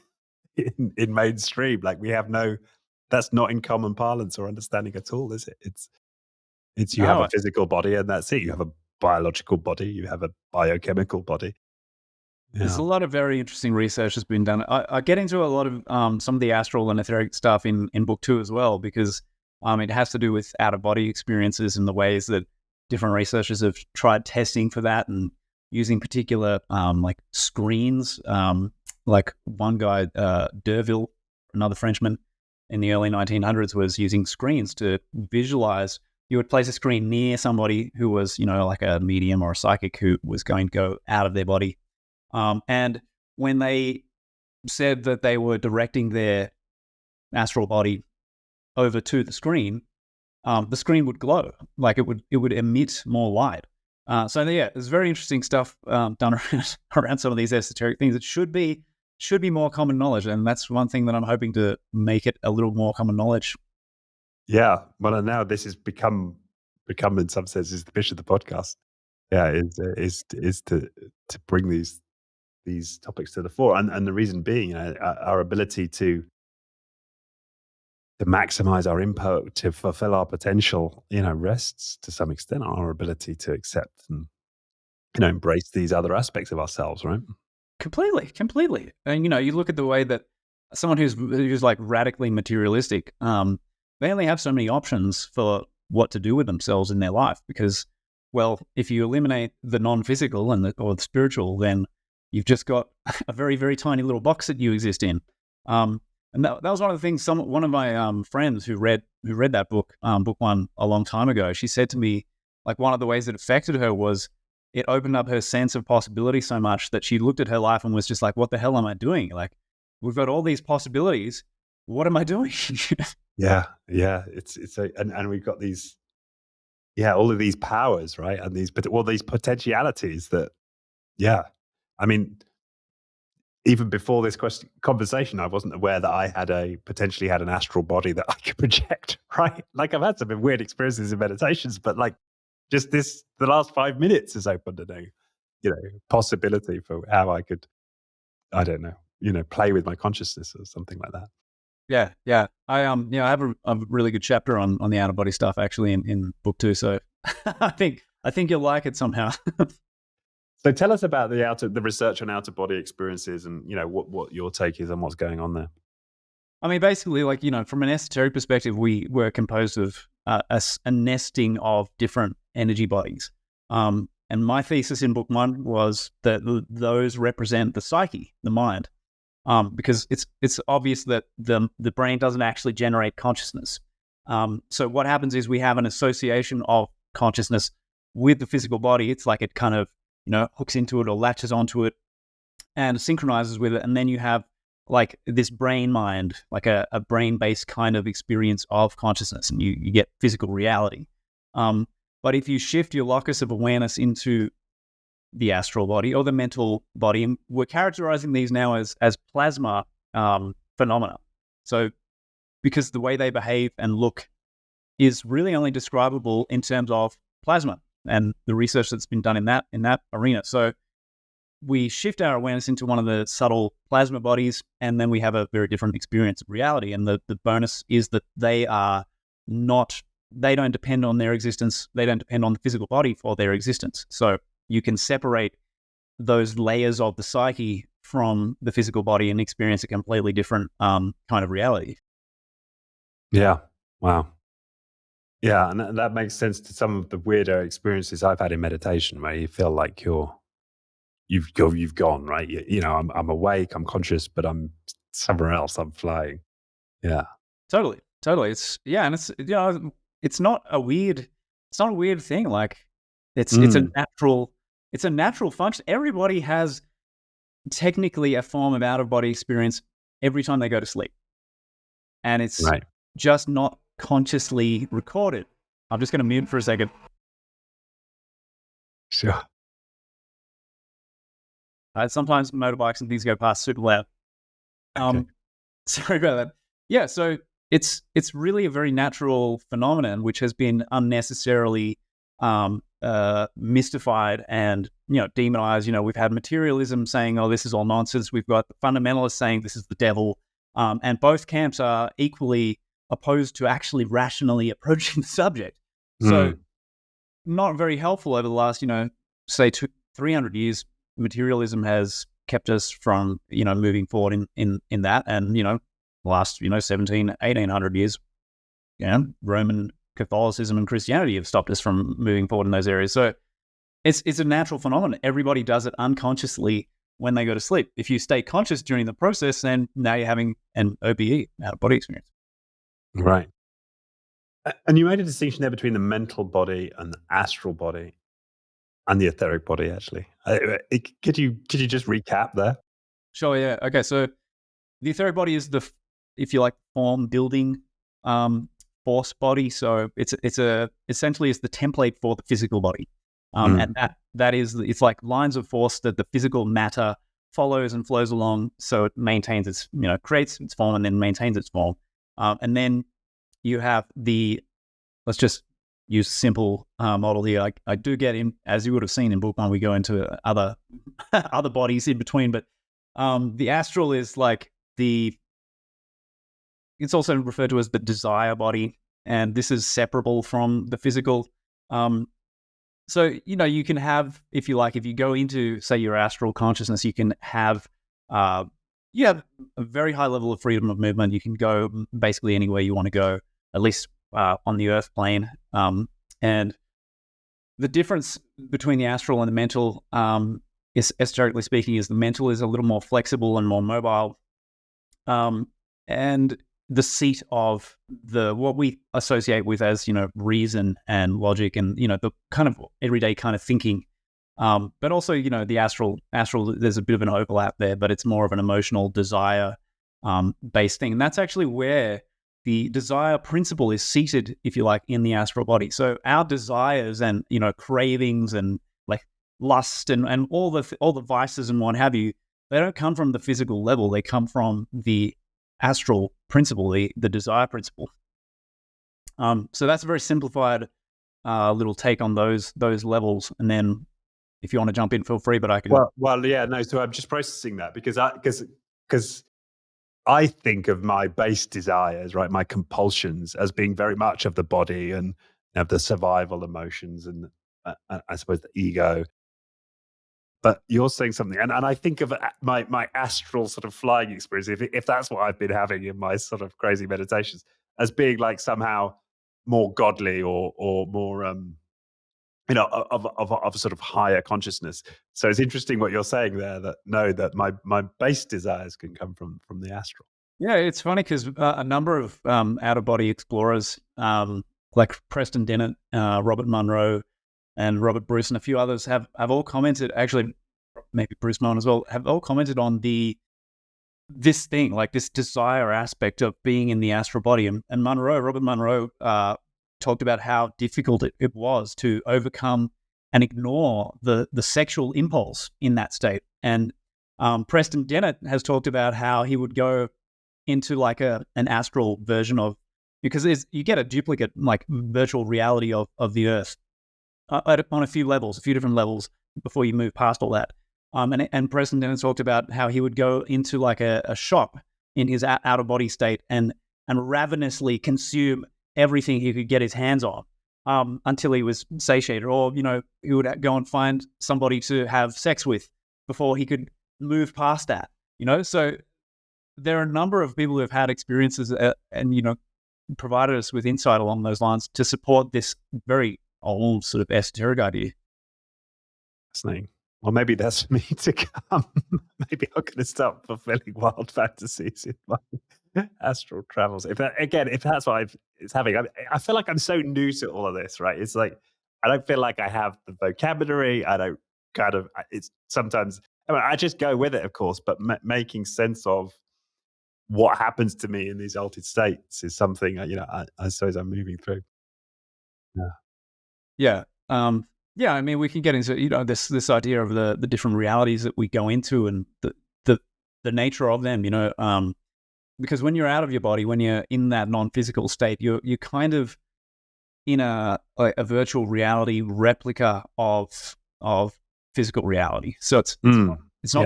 in mainstream, like that's not in common parlance or understanding at all, is it? It's you have a physical body and that's it. You have a biological body, you have a biochemical body. Yeah. There's a lot of very interesting research that's been done. I get into a lot of some of the astral and etheric stuff in book 2 as well, because it has to do with out-of-body experiences and the ways that different researchers have tried testing for that and using particular like screens. Like one guy, D'Urville, another Frenchman in the early 1900s, was using screens to visualize. You would place a screen near somebody who was, like a medium or a psychic who was going to go out of their body. And when they said that they were directing their astral body over to the screen would glow, like it would emit more light. So yeah, there's very interesting stuff done around some of these esoteric things. It should be more common knowledge, and that's one thing that I'm hoping to make it a little more common knowledge. Yeah, well, and now this has become in some senses the mission of the podcast. Yeah, is to bring these topics to the fore, and the reason being, our ability to maximize our input, to fulfill our potential, rests to some extent on our ability to accept and embrace these other aspects of ourselves, right? Completely. And you look at the way that someone who's like radically materialistic, they only have so many options for what to do with themselves in their life, because, well, if you eliminate the non-physical or the spiritual, then you've just got a very, very tiny little box that you exist in. And that was one of the things. One of my friends who read that book, book 1, a long time ago, she said to me, like, one of the ways that affected her was it opened up her sense of possibility so much that she looked at her life and was just like, "What the hell am I doing? Like, we've got all these possibilities. What am I doing?" Yeah. And we've got these, all of these powers, right? And these potentialities that, I mean, even before this conversation, I wasn't aware that I potentially had an astral body that I could project, right? Like, I've had some weird experiences in meditations, but like just the last 5 minutes has opened a new, possibility for how I could, I don't know, play with my consciousness or something like that. Yeah. I have a really good chapter on the out of body stuff actually in book 2. So I think you'll like it somehow. So tell us about the research on out of body experiences, and what your take is on what's going on there. I mean, basically, like, from an esoteric perspective, we were composed of a nesting of different energy bodies. And my thesis in book 1 was that those represent the psyche, the mind. Because it's obvious that the brain doesn't actually generate consciousness. So what happens is we have an association of consciousness with the physical body. It's like it kind of, hooks into it or latches onto it and synchronizes with it. And then you have like this brain mind, like a brain-based kind of experience of consciousness, and you get physical reality. But if you shift your locus of awareness into the astral body or the mental body, and we're characterizing these now as plasma phenomena. So because the way they behave and look is really only describable in terms of plasma. and the research that's been done in that arena. So we shift our awareness into one of the subtle plasma bodies, and then we have a very different experience of reality. And the bonus is that they don't depend on their existence. They don't depend on the physical body for their existence. So you can separate those layers of the psyche from the physical body and experience a completely different kind of reality. Yeah. Wow. Yeah, and that makes sense to some of the weirder experiences I've had in meditation, where you feel like you've gone, right. I'm awake, I'm conscious, but I'm somewhere else. I'm flying. Yeah. Totally. And it's not a weird thing. Like it's a natural function. Everybody has technically a form of out of body experience every time they go to sleep, and it's Right. just not consciously recorded. I'm just going to mute for a second. Sure. Sometimes motorbikes and things go past super loud. Okay. Sorry about that. Yeah, so it's really a very natural phenomenon which has been unnecessarily mystified and demonized. We've had materialism saying, "Oh, this is all nonsense." We've got the fundamentalists saying this is the devil, and both camps are equally opposed to actually rationally approaching the subject. So, not very helpful over the last, say 300 years. Materialism has kept us from, moving forward in that, and the last 1800 years, Roman Catholicism and Christianity have stopped us from moving forward in those areas. So it's a natural phenomenon. Everybody does it unconsciously when they go to sleep. If you stay conscious during the process, then now you're having an OBE, out of body experience. Right. And you made a distinction there between the mental body and the astral body and the etheric body, actually. Could you just recap there? Sure, yeah. Okay, so the etheric body is if you like, form building force body. So it's essentially the template for the physical body, and that is, it's like lines of force that the physical matter follows and flows along, so it maintains its creates its form and then maintains its form, and then you have let's just use a simple model here. I do get in, as you would have seen in book one, we go into other other bodies in between, but the astral is like it's also referred to as the desire body, and this is separable from the physical. So, you can have, if you go into, say, your astral consciousness, you can have, you have a very high level of freedom of movement. You can go basically anywhere you want to go, at least on the earth plane. And the difference between the astral and the mental, is, esoterically speaking, is the mental is a little more flexible and more mobile. And the seat of what we associate with as, reason and logic and, the kind of everyday kind of thinking. But also, the astral, there's a bit of an overlap there, but it's more of an emotional desire based thing. And that's actually where the desire principle is seated, if you like, in the astral body. So our desires and, cravings and like lust and all the vices and what have you, they don't come from the physical level. They come from the astral principle, the desire principle. So that's a very simplified little take on those levels. And then if you want to jump in, feel free, but I can. Well, yeah, no. So I'm just processing that because I think of my base desires, right, my compulsions, as being very much of the body and of the survival emotions and I suppose the ego. But you're saying something, and I think of my astral sort of flying experience, if that's what I've been having in my sort of crazy meditations, as being like somehow more godly or more of a sort of higher consciousness. So it's interesting what you're saying there, that my base desires can come from the astral. Yeah, it's funny because a number of out of body explorers, like Preston Dennett, Robert Munro, and Robert Bruce and a few others have all commented, actually maybe Bruce Moen as well, have all commented on this thing, like this desire aspect of being in the astral body. And Robert Munro talked about how difficult it was to overcome and ignore the sexual impulse in that state. And Preston Dennett has talked about how he would go into like an astral version of, because you get a duplicate, like virtual reality of the earth. on a few different levels before you move past all that. And Preston Dennis talked about how he would go into like a shop in his out of body state and ravenously consume everything he could get his hands on until he was satiated, or he would go and find somebody to have sex with before he could move past that. So there are a number of people who have had experiences and provided us with insight along those lines to support this very old sort of esoteric idea. Fascinating. Well, maybe that's for me to come. Maybe I'm going to start fulfilling wild fantasies in my astral travels. If that's what it's having. I feel like I'm so new to all of this, right? It's like I don't feel like I have the vocabulary. I don't it's sometimes, I just go with it, of course, but making sense of what happens to me in these altered states is something, I suppose I'm moving through. Yeah. Yeah, I mean, we can get into this idea of the different realities that we go into and the nature of them. Because when you're out of your body, when you're in that non-physical state, you're kind of in a virtual reality replica of physical reality. So it's not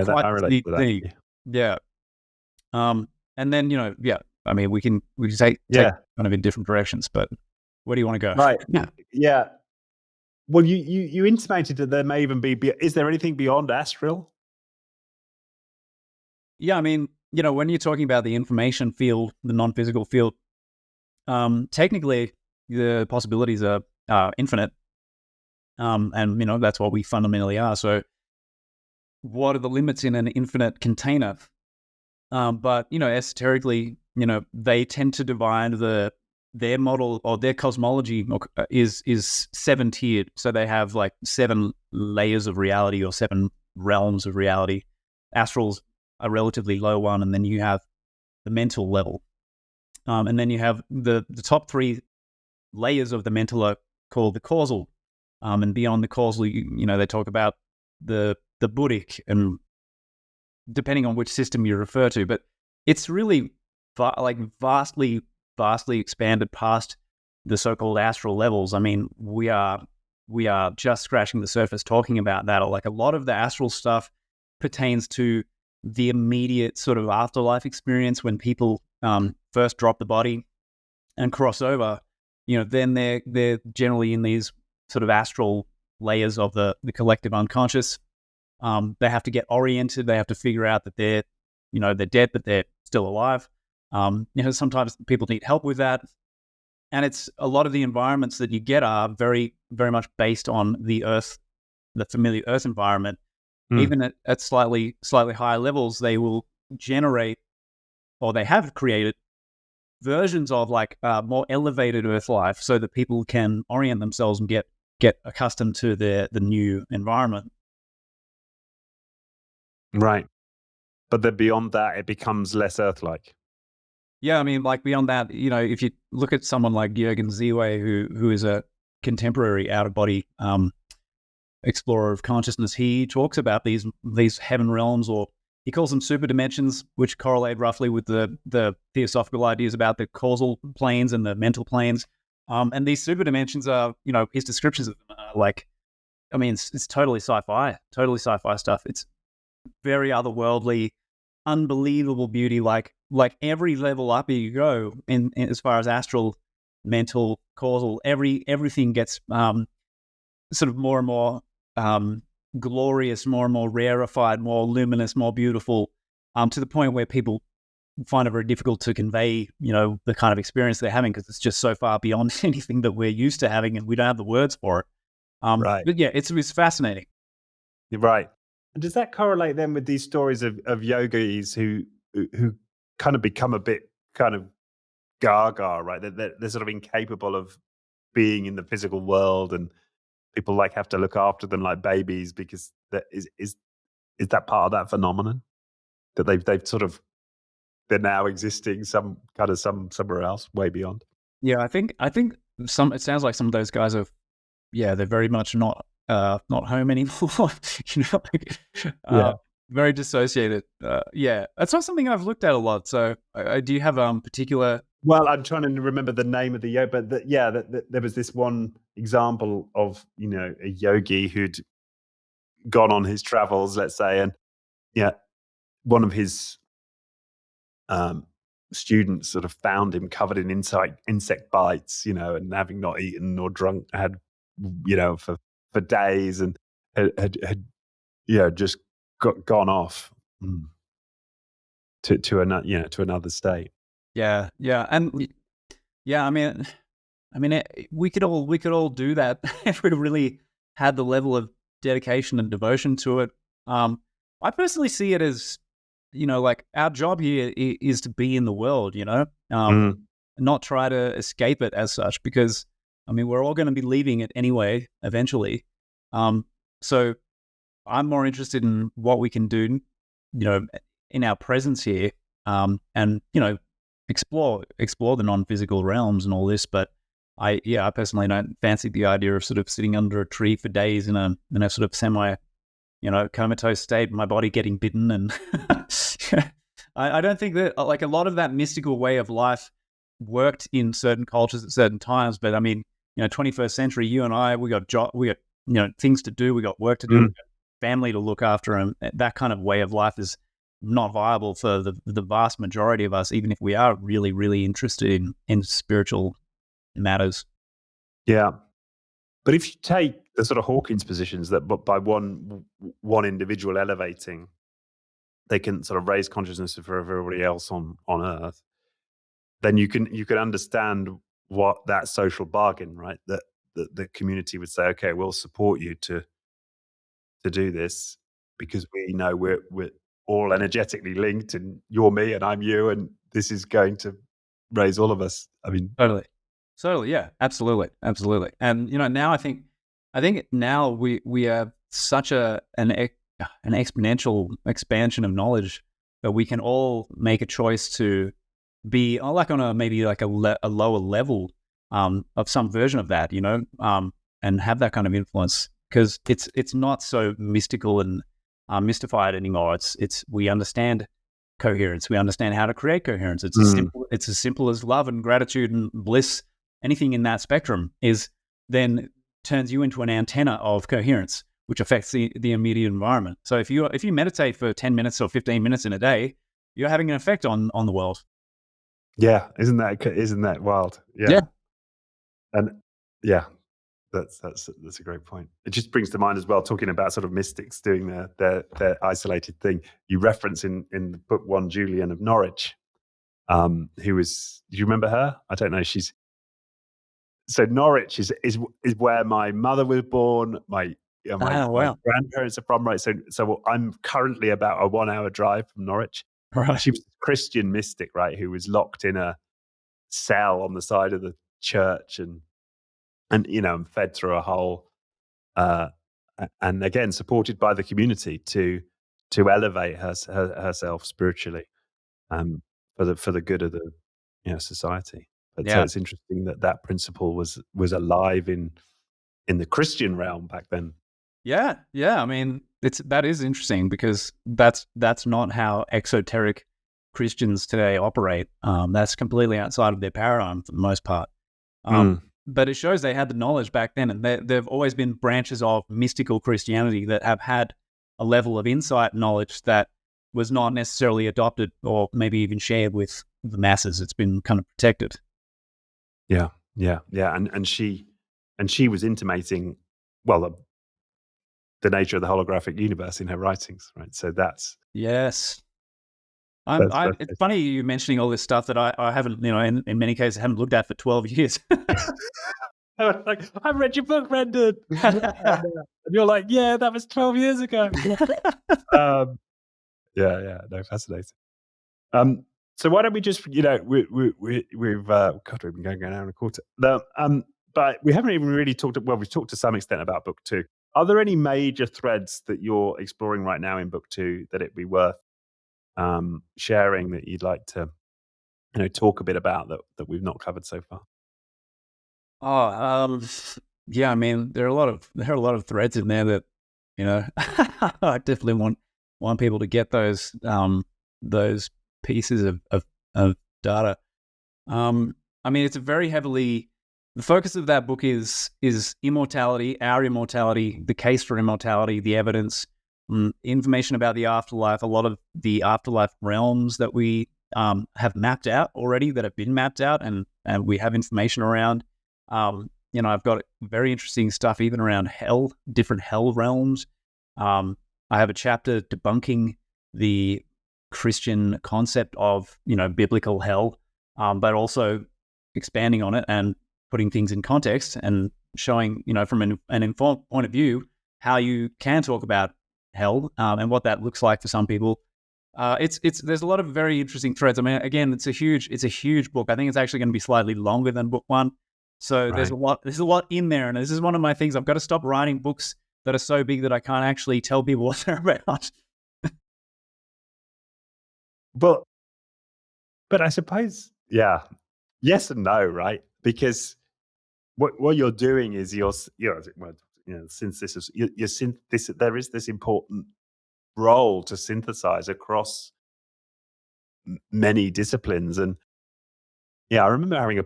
quite the thing. Yeah. And then I mean, we can take kind of in different directions, but where do you want to go? Right. Yeah. Well, you intimated that there may even be. Is there anything beyond astral? Yeah, I mean, when you're talking about the information field, the non-physical field, technically the possibilities are infinite, and that's what we fundamentally are. So, what are the limits in an infinite container? But esoterically, they tend to divide their model or their cosmology is 7 tiered. So they have like 7 layers of reality or 7 realms of reality. Astral's a relatively low one, and then you have the mental level. And then you have the top 3 layers of the mental are called the causal. And beyond the causal, they talk about the Buddhic, and depending on which system you refer to, but it's really vastly expanded past the so-called astral levels. I mean, we are just scratching the surface talking about that. Like a lot of the astral stuff pertains to the immediate sort of afterlife experience when people first drop the body and cross over. Then they're generally in these sort of astral layers of the collective unconscious. They have to get oriented. They have to figure out that they're dead, but they're still alive. Sometimes people need help with that. And it's a lot of the environments that you get are very, very much based on the Earth, the familiar Earth environment. Even at slightly higher levels, they will generate, or they have created, versions of more elevated Earth life so that people can orient themselves and get accustomed to the new environment. Right. But then beyond that, it becomes less Earth-like. Yeah, I mean, beyond that, if you look at someone like Jürgen Ziwe, who is a contemporary out-of-body explorer of consciousness, he talks about these heaven realms, or he calls them super dimensions, which correlate roughly with the theosophical ideas about the causal planes and the mental planes. And these super dimensions are, his descriptions of them are it's totally sci-fi stuff. It's very otherworldly, unbelievable beauty. Like every level up you go in as far as astral, mental, causal, everything gets sort of more and more glorious, more and more rarefied, more luminous, more beautiful, to the point where people find it very difficult to convey, the kind of experience they're having, because it's just so far beyond anything that we're used to having, and we don't have the words for it. Right. But yeah, it's fascinating. You're right. And does that correlate then with these stories of yogis who kind of become a bit kind of gaga, right? They're sort of incapable of being in the physical world, and people have to look after them like babies, because that is that part of that phenomenon that they've sort of, they're now existing somewhere else way beyond? Yeah, I think it sounds like some of those guys are, they're very much not home anymore. very dissociated. Yeah, that's not something I've looked at a lot. So, do you have particular? Well, I'm trying to remember the name of the yogi, but there was this one example of a yogi who'd gone on his travels, let's say, and yeah, one of his students sort of found him covered in insect bites, and having not eaten or drunk had, for days, and had just gone off to another to another state. Yeah, yeah, and yeah. We could all do that if we really had the level of dedication and devotion to it. I personally see it as, like our job here is to be in the world, not try to escape it as such, because we're all going to be leaving it anyway eventually. So I'm more interested in what we can do, in our presence here, and explore the non-physical realms and all this. But I personally don't fancy the idea of sort of sitting under a tree for days in a sort of semi, comatose state, my body getting bitten, and I don't think that, like, a lot of that mystical way of life worked in certain cultures at certain times. But 21st century, you and I, we got things to do, we got work to do, we got family to look after, and that kind of way of life is not viable for the vast majority of us, even if we are really, really interested in spiritual matters. Yeah. But if you take the sort of Hawkins positions that by one individual elevating, they can sort of raise consciousness for everybody else on Earth, then you can understand what that social bargain, right? That the community would say, okay, we'll support you to do this because we know we're all energetically linked, and you're me and I'm you, and this is going to raise all of us. Totally, yeah, absolutely. And now I think now we have such an exponential expansion of knowledge that we can all make a choice to be like on a maybe like a lower level of some version of that, and have that kind of influence, because it's not so mystical and mystified anymore. It's we understand coherence. We understand how to create coherence. It's as simple as love and gratitude and bliss. Anything in that spectrum then turns you into an antenna of coherence, which affects the immediate environment. So if you meditate for 10 minutes or 15 minutes in a day, you're having an effect on the world. Yeah, isn't that wild? Yeah. And yeah, that's a great point. It just brings to mind as well, talking about sort of mystics doing their isolated thing. You reference in the book one Julian of Norwich, who was. Do you remember her? I don't know. So Norwich is where my mother was born. My grandparents are from, right? So I'm currently about a 1 hour drive from Norwich. Right. She was a Christian mystic, right, who was locked in a cell on the side of the church and fed through a hole, and again supported by the community to elevate herself spiritually, for the good of the society. But so it's interesting that principle was alive in the Christian realm back then. Yeah. That is interesting, because that's not how exoteric Christians today operate. That's completely outside of their paradigm for the most part. But it shows they had the knowledge back then, and there've always been branches of mystical Christianity that have had a level of insight knowledge that was not necessarily adopted or maybe even shared with the masses. It's been kind of protected. Yeah. And she was intimating, well, the nature of the holographic universe in her writings, right? So that's yes. It's funny you mentioning all this stuff that I haven't, in many cases, haven't looked at for 12 years. Like, I've read your book, Brendan. And you're like, yeah, that was 12 years ago. No, fascinating. So why don't we just, we've been going an hour and a quarter. But we haven't even really talked. Well, we've talked to some extent about book two. Are there any major threads that you're exploring right now in book two that it'd be worth sharing, that you'd like to, talk a bit about that we've not covered so far? Yeah. There are a lot of threads in there that, I definitely want want people to get those pieces of data. I mean, it's a very heavily, the focus of that book is immortality, our immortality, the case for immortality, the evidence, information about the afterlife, a lot of the afterlife realms that we have mapped out already, that have been mapped out, and we have information around. I've got very interesting stuff even around hell, different hell realms. I have a chapter debunking the Christian concept of, biblical hell, but also expanding on it and putting things in context and showing, from an informed point of view, how you can talk about hell and what that looks like for some people. There's a lot of very interesting threads. I mean, again, it's a huge book. I think it's actually going to be slightly longer than book one. So Right. there's a lot in there. And this is one of my things. I've got to stop writing books that are so big that I can't actually tell people what they're about. But I suppose, yes and no, right? Because what you're doing is synthesis. There is this important role to synthesize across many disciplines, and I remember having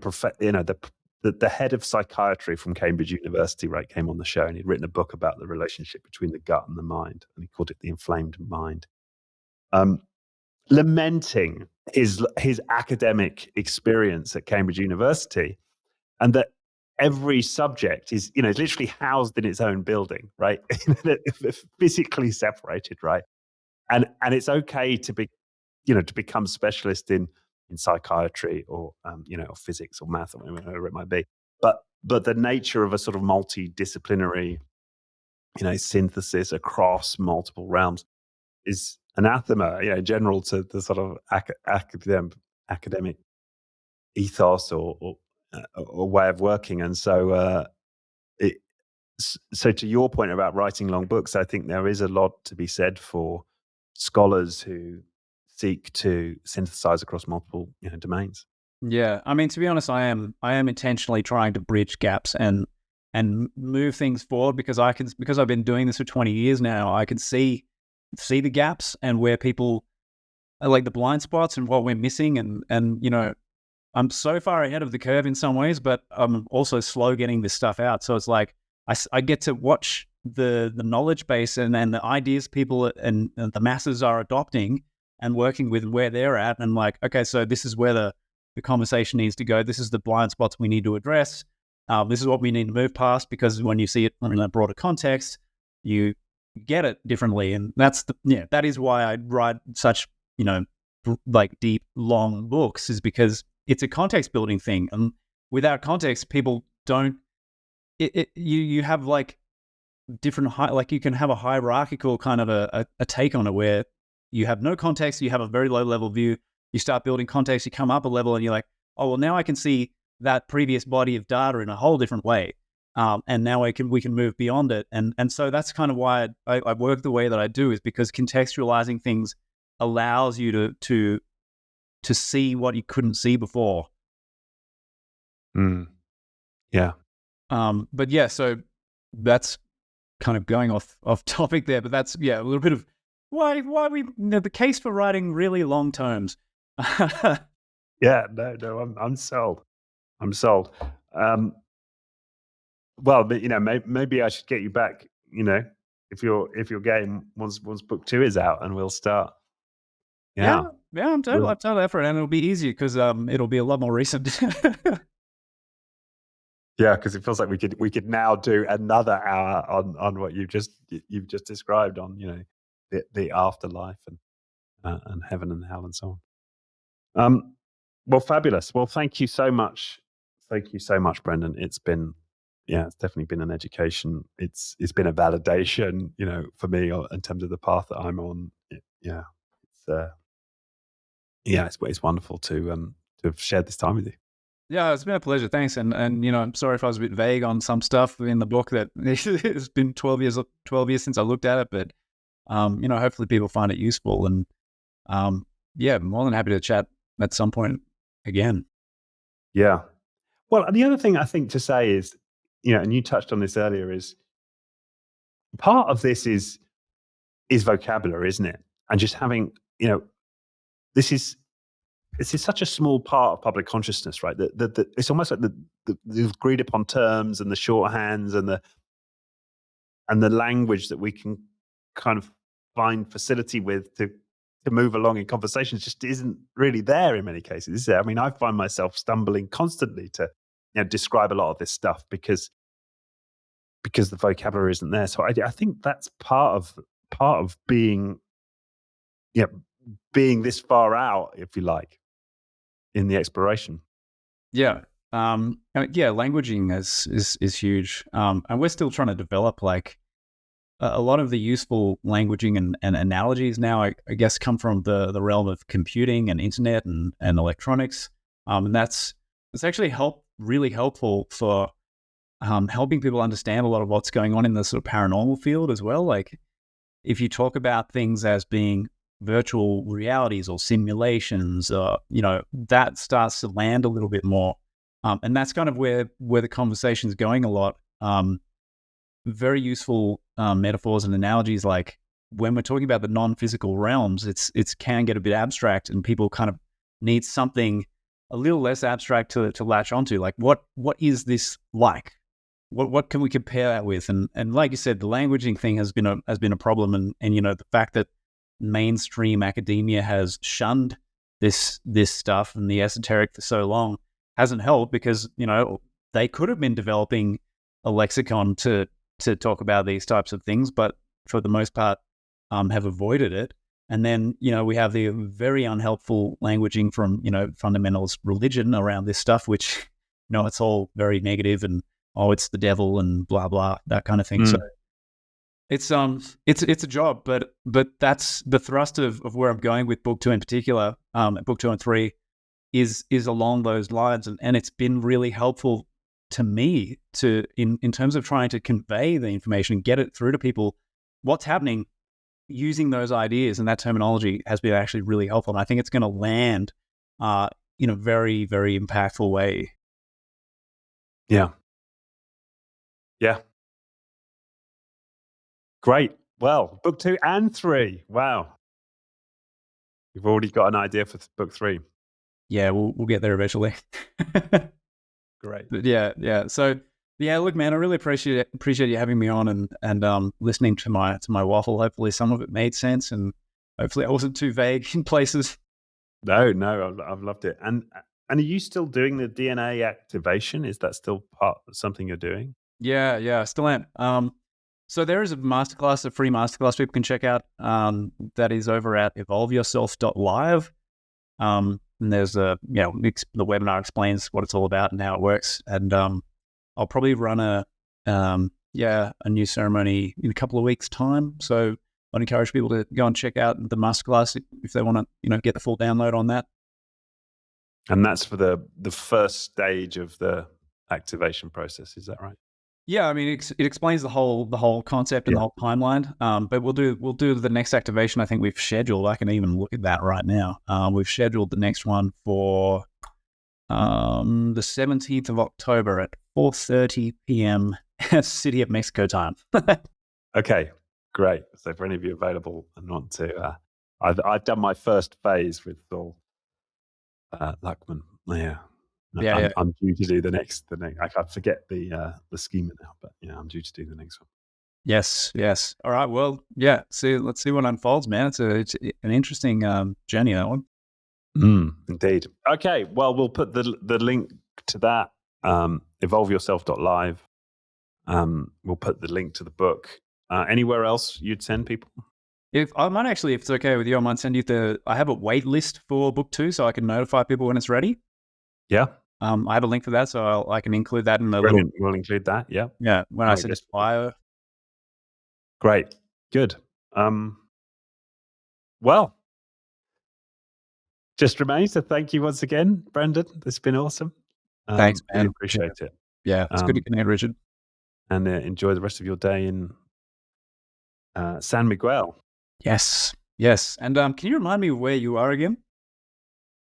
the head of psychiatry from Cambridge University, right, came on the show, and he'd written a book about the relationship between the gut and the mind, and he called it The Inflamed Mind. Lamenting his academic experience at Cambridge University, and that every subject is literally housed in its own building, right? Physically separated, right? And it's okay to be to become specialist in psychiatry or or physics or math or whatever it might be, but the nature of a sort of multidisciplinary synthesis across multiple realms is anathema, general to the sort of academic ethos or way of working. And so, so to your point about writing long books, I think there is a lot to be said for scholars who seek to synthesize across multiple domains. Yeah, I mean, to be honest, I am intentionally trying to bridge gaps and move things forward because I've been doing this for 20 years now. I can see the gaps and where people are, like the blind spots and what we're missing, and I'm so far ahead of the curve in some ways, but I'm also slow getting this stuff out. So it's like I get to watch the knowledge base and the ideas people and the masses are adopting and working with where they're at, and like, okay, so this is where the conversation needs to go. This is the blind spots we need to address. This is what we need to move past, because when you see it in a broader context, you get it differently. And that is why I write such, like deep, long books, is because it's a context building thing. And without context, people don't, you have like different, like you can have a hierarchical kind of a take on it where you have no context, you have a very low level view. You start building context, you come up a level and you're like, oh, well, now I can see that previous body of data in a whole different way. And now we can move beyond it. And so that's kind of why I work the way that I do, is because contextualizing things allows you to see what you couldn't see before. Yeah. But yeah, so that's kind of going off topic there, but that's, a little bit of why we, the case for writing really long tomes. Yeah, no, I'm sold. I'm sold. Well, but maybe I should get you back. If you're game once book 2 is out, and we'll start. Yeah, I'm totally up for it, and it'll be easier because it'll be a lot more recent. Yeah, because it feels like we could now do another hour on what you've just described on the afterlife and heaven and hell and so on. Well, fabulous. Well, thank you so much. Thank you so much, Brendan. It's definitely been an education. It's been a validation, for me in terms of the path that I'm on. It's wonderful to have shared this time with you. Yeah, it's been a pleasure. Thanks. And I'm sorry if I was a bit vague on some stuff in the book. That it's been 12 years since I looked at it, but hopefully people find it useful. And more than happy to chat at some point again. Yeah. Well, and the other thing I think to say is, and you touched on this earlier, is part of this is vocabulary, isn't it? and just having, this is such a small part of public consciousness, right? That it's almost like the agreed upon terms and the shorthands and the language that we can kind of find facility with to move along in conversations just isn't really there in many cases, is it? I mean, I find myself stumbling constantly to describe a lot of this stuff because the vocabulary isn't there. So I think that's part of being being this far out, if you like, in the exploration. Yeah. Languaging is huge. And we're still trying to develop like a lot of the useful languaging and analogies now, I guess, come from the realm of computing and internet and electronics. And that's actually really helpful for helping people understand a lot of what's going on in the sort of paranormal field as well. Like if you talk about things as being virtual realities or simulations, that starts to land a little bit more. And that's kind of where the conversation's going a lot. Very useful metaphors and analogies, like when we're talking about the non-physical realms, it can get a bit abstract, and people kind of need something a little less abstract to latch onto. Like what is this like? What can we compare that with? And like you said, the languaging thing has been a problem, and the fact that mainstream academia has shunned this stuff and the esoteric for so long hasn't helped, because they could have been developing a lexicon to talk about these types of things, but for the most part have avoided it. And then we have the very unhelpful languaging from fundamentalist religion around this stuff, which it's all very negative and it's the devil and blah blah, that kind of thing. So it's a job, but that's the thrust of where I'm going with book 2 in particular. Book 2 and 3 is along those lines, and it's been really helpful to me in terms of trying to convey the information and get it through to people what's happening using those ideas, and that terminology has been actually really helpful. And I think it's going to land in a very, very impactful way. Yeah. Great. Well, book 2 and 3. Wow. You've already got an idea for book 3. Yeah, we'll get there eventually. Great. But yeah. So yeah, look, man, I really appreciate you having me on and listening to my waffle. Hopefully, some of it made sense, and hopefully, I wasn't too vague in places. No, I've loved it. And are you still doing the DNA activation? Is that still part of something you're doing? Yeah, I still am. So there is a free masterclass people can check out. That is over at evolveyourself.live. And there's the webinar explains what it's all about and how it works. And I'll probably run a new ceremony in a couple of weeks' time. So I'd encourage people to go and check out the masterclass if they want to, get the full download on that. And that's for the first stage of the activation process. Is that right? Yeah, I mean, it explains the whole concept and the whole timeline. But we'll do the next activation. I think we've scheduled. I can even look at that right now. We've scheduled the next one for the 17th of October at 4:30 p.m. City of Mexico time. Okay, great. So for any of you available and want to, I've done my first phase with Saul Luckman. Yeah. I'm due to do the next. I forget the schema now, but I'm due to do the next one. Yes. All right. Well, yeah. Let's see what unfolds, man. It's an interesting journey, that one. Indeed. Okay. Well, we'll put the link to that. Evolveyourself.live. We'll put the link to the book. Anywhere else you'd send people? If it's okay with you, I might send you I have a wait list for book 2, so I can notify people when it's ready. Yeah. I have a link for that, so I can include that in the Brilliant. We'll include that. Yeah. Yeah. When I send it to bio. Great. Good. Well, just remains to thank you once again, Brendan. It's been awesome. Thanks, man. Really appreciate it. Yeah, it's good to connect, Richard. And enjoy the rest of your day in San Miguel. Yes. And can you remind me where you are again?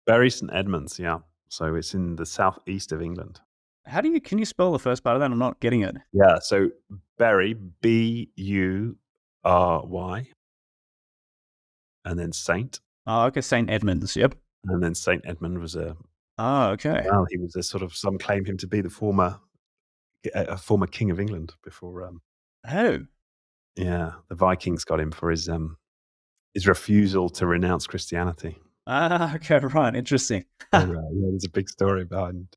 Bury St Edmunds, yeah. So it's in the southeast of England. Can you spell the first part of that? I'm not getting it. Yeah, so Bury, Bury, and then saint. Oh, okay, Saint Edmunds. Yep. And then Saint Edmund was Oh, okay. he was a sort of, some claim him to be the former king of England before. Oh. Yeah, the Vikings got him for his refusal to renounce Christianity. Ah, okay, right. Interesting. So, yeah, there's a big story behind.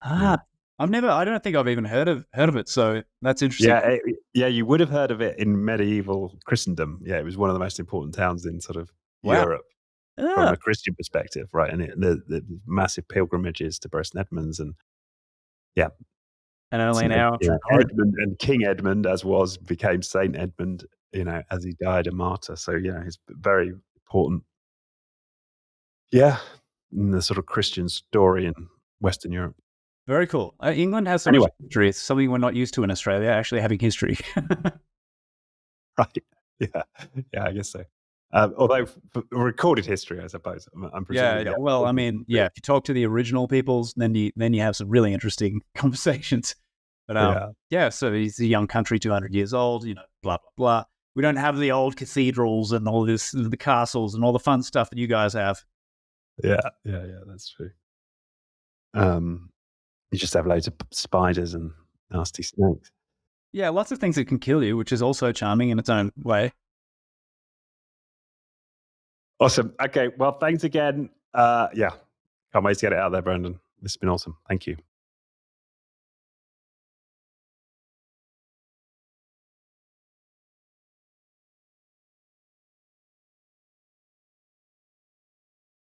Yeah. I don't think I've even heard of it. So that's interesting. Yeah, you would have heard of it in medieval Christendom. Yeah, it was one of the most important towns in sort of Wow. Europe from Ah, a Christian perspective, right? And the massive pilgrimages to Bury St Edmunds, and yeah, and only St. now. Edmund, and King Edmund, became Saint Edmund, as he died a martyr. So yeah, he's very important. Yeah, in the sort of Christian story in Western Europe. Very cool. England has so Anyway. much history. It's something we're not used to in Australia, actually having history. Right. Yeah. Yeah, I guess so. Although for recorded history, I suppose. I'm presuming. Yeah. Well, I mean, yeah. If you talk to the original peoples, then you have some really interesting conversations. But yeah. So it's a young country, 200 years old. Blah blah blah. We don't have the old cathedrals and all this, the castles and all the fun stuff that you guys have. Yeah. That's true. You just have loads of spiders and nasty snakes. Yeah, lots of things that can kill you, which is also charming in its own way. Awesome. Okay. Well, thanks again. Yeah. Can't wait to get it out there, Brendan. This has been awesome. Thank you.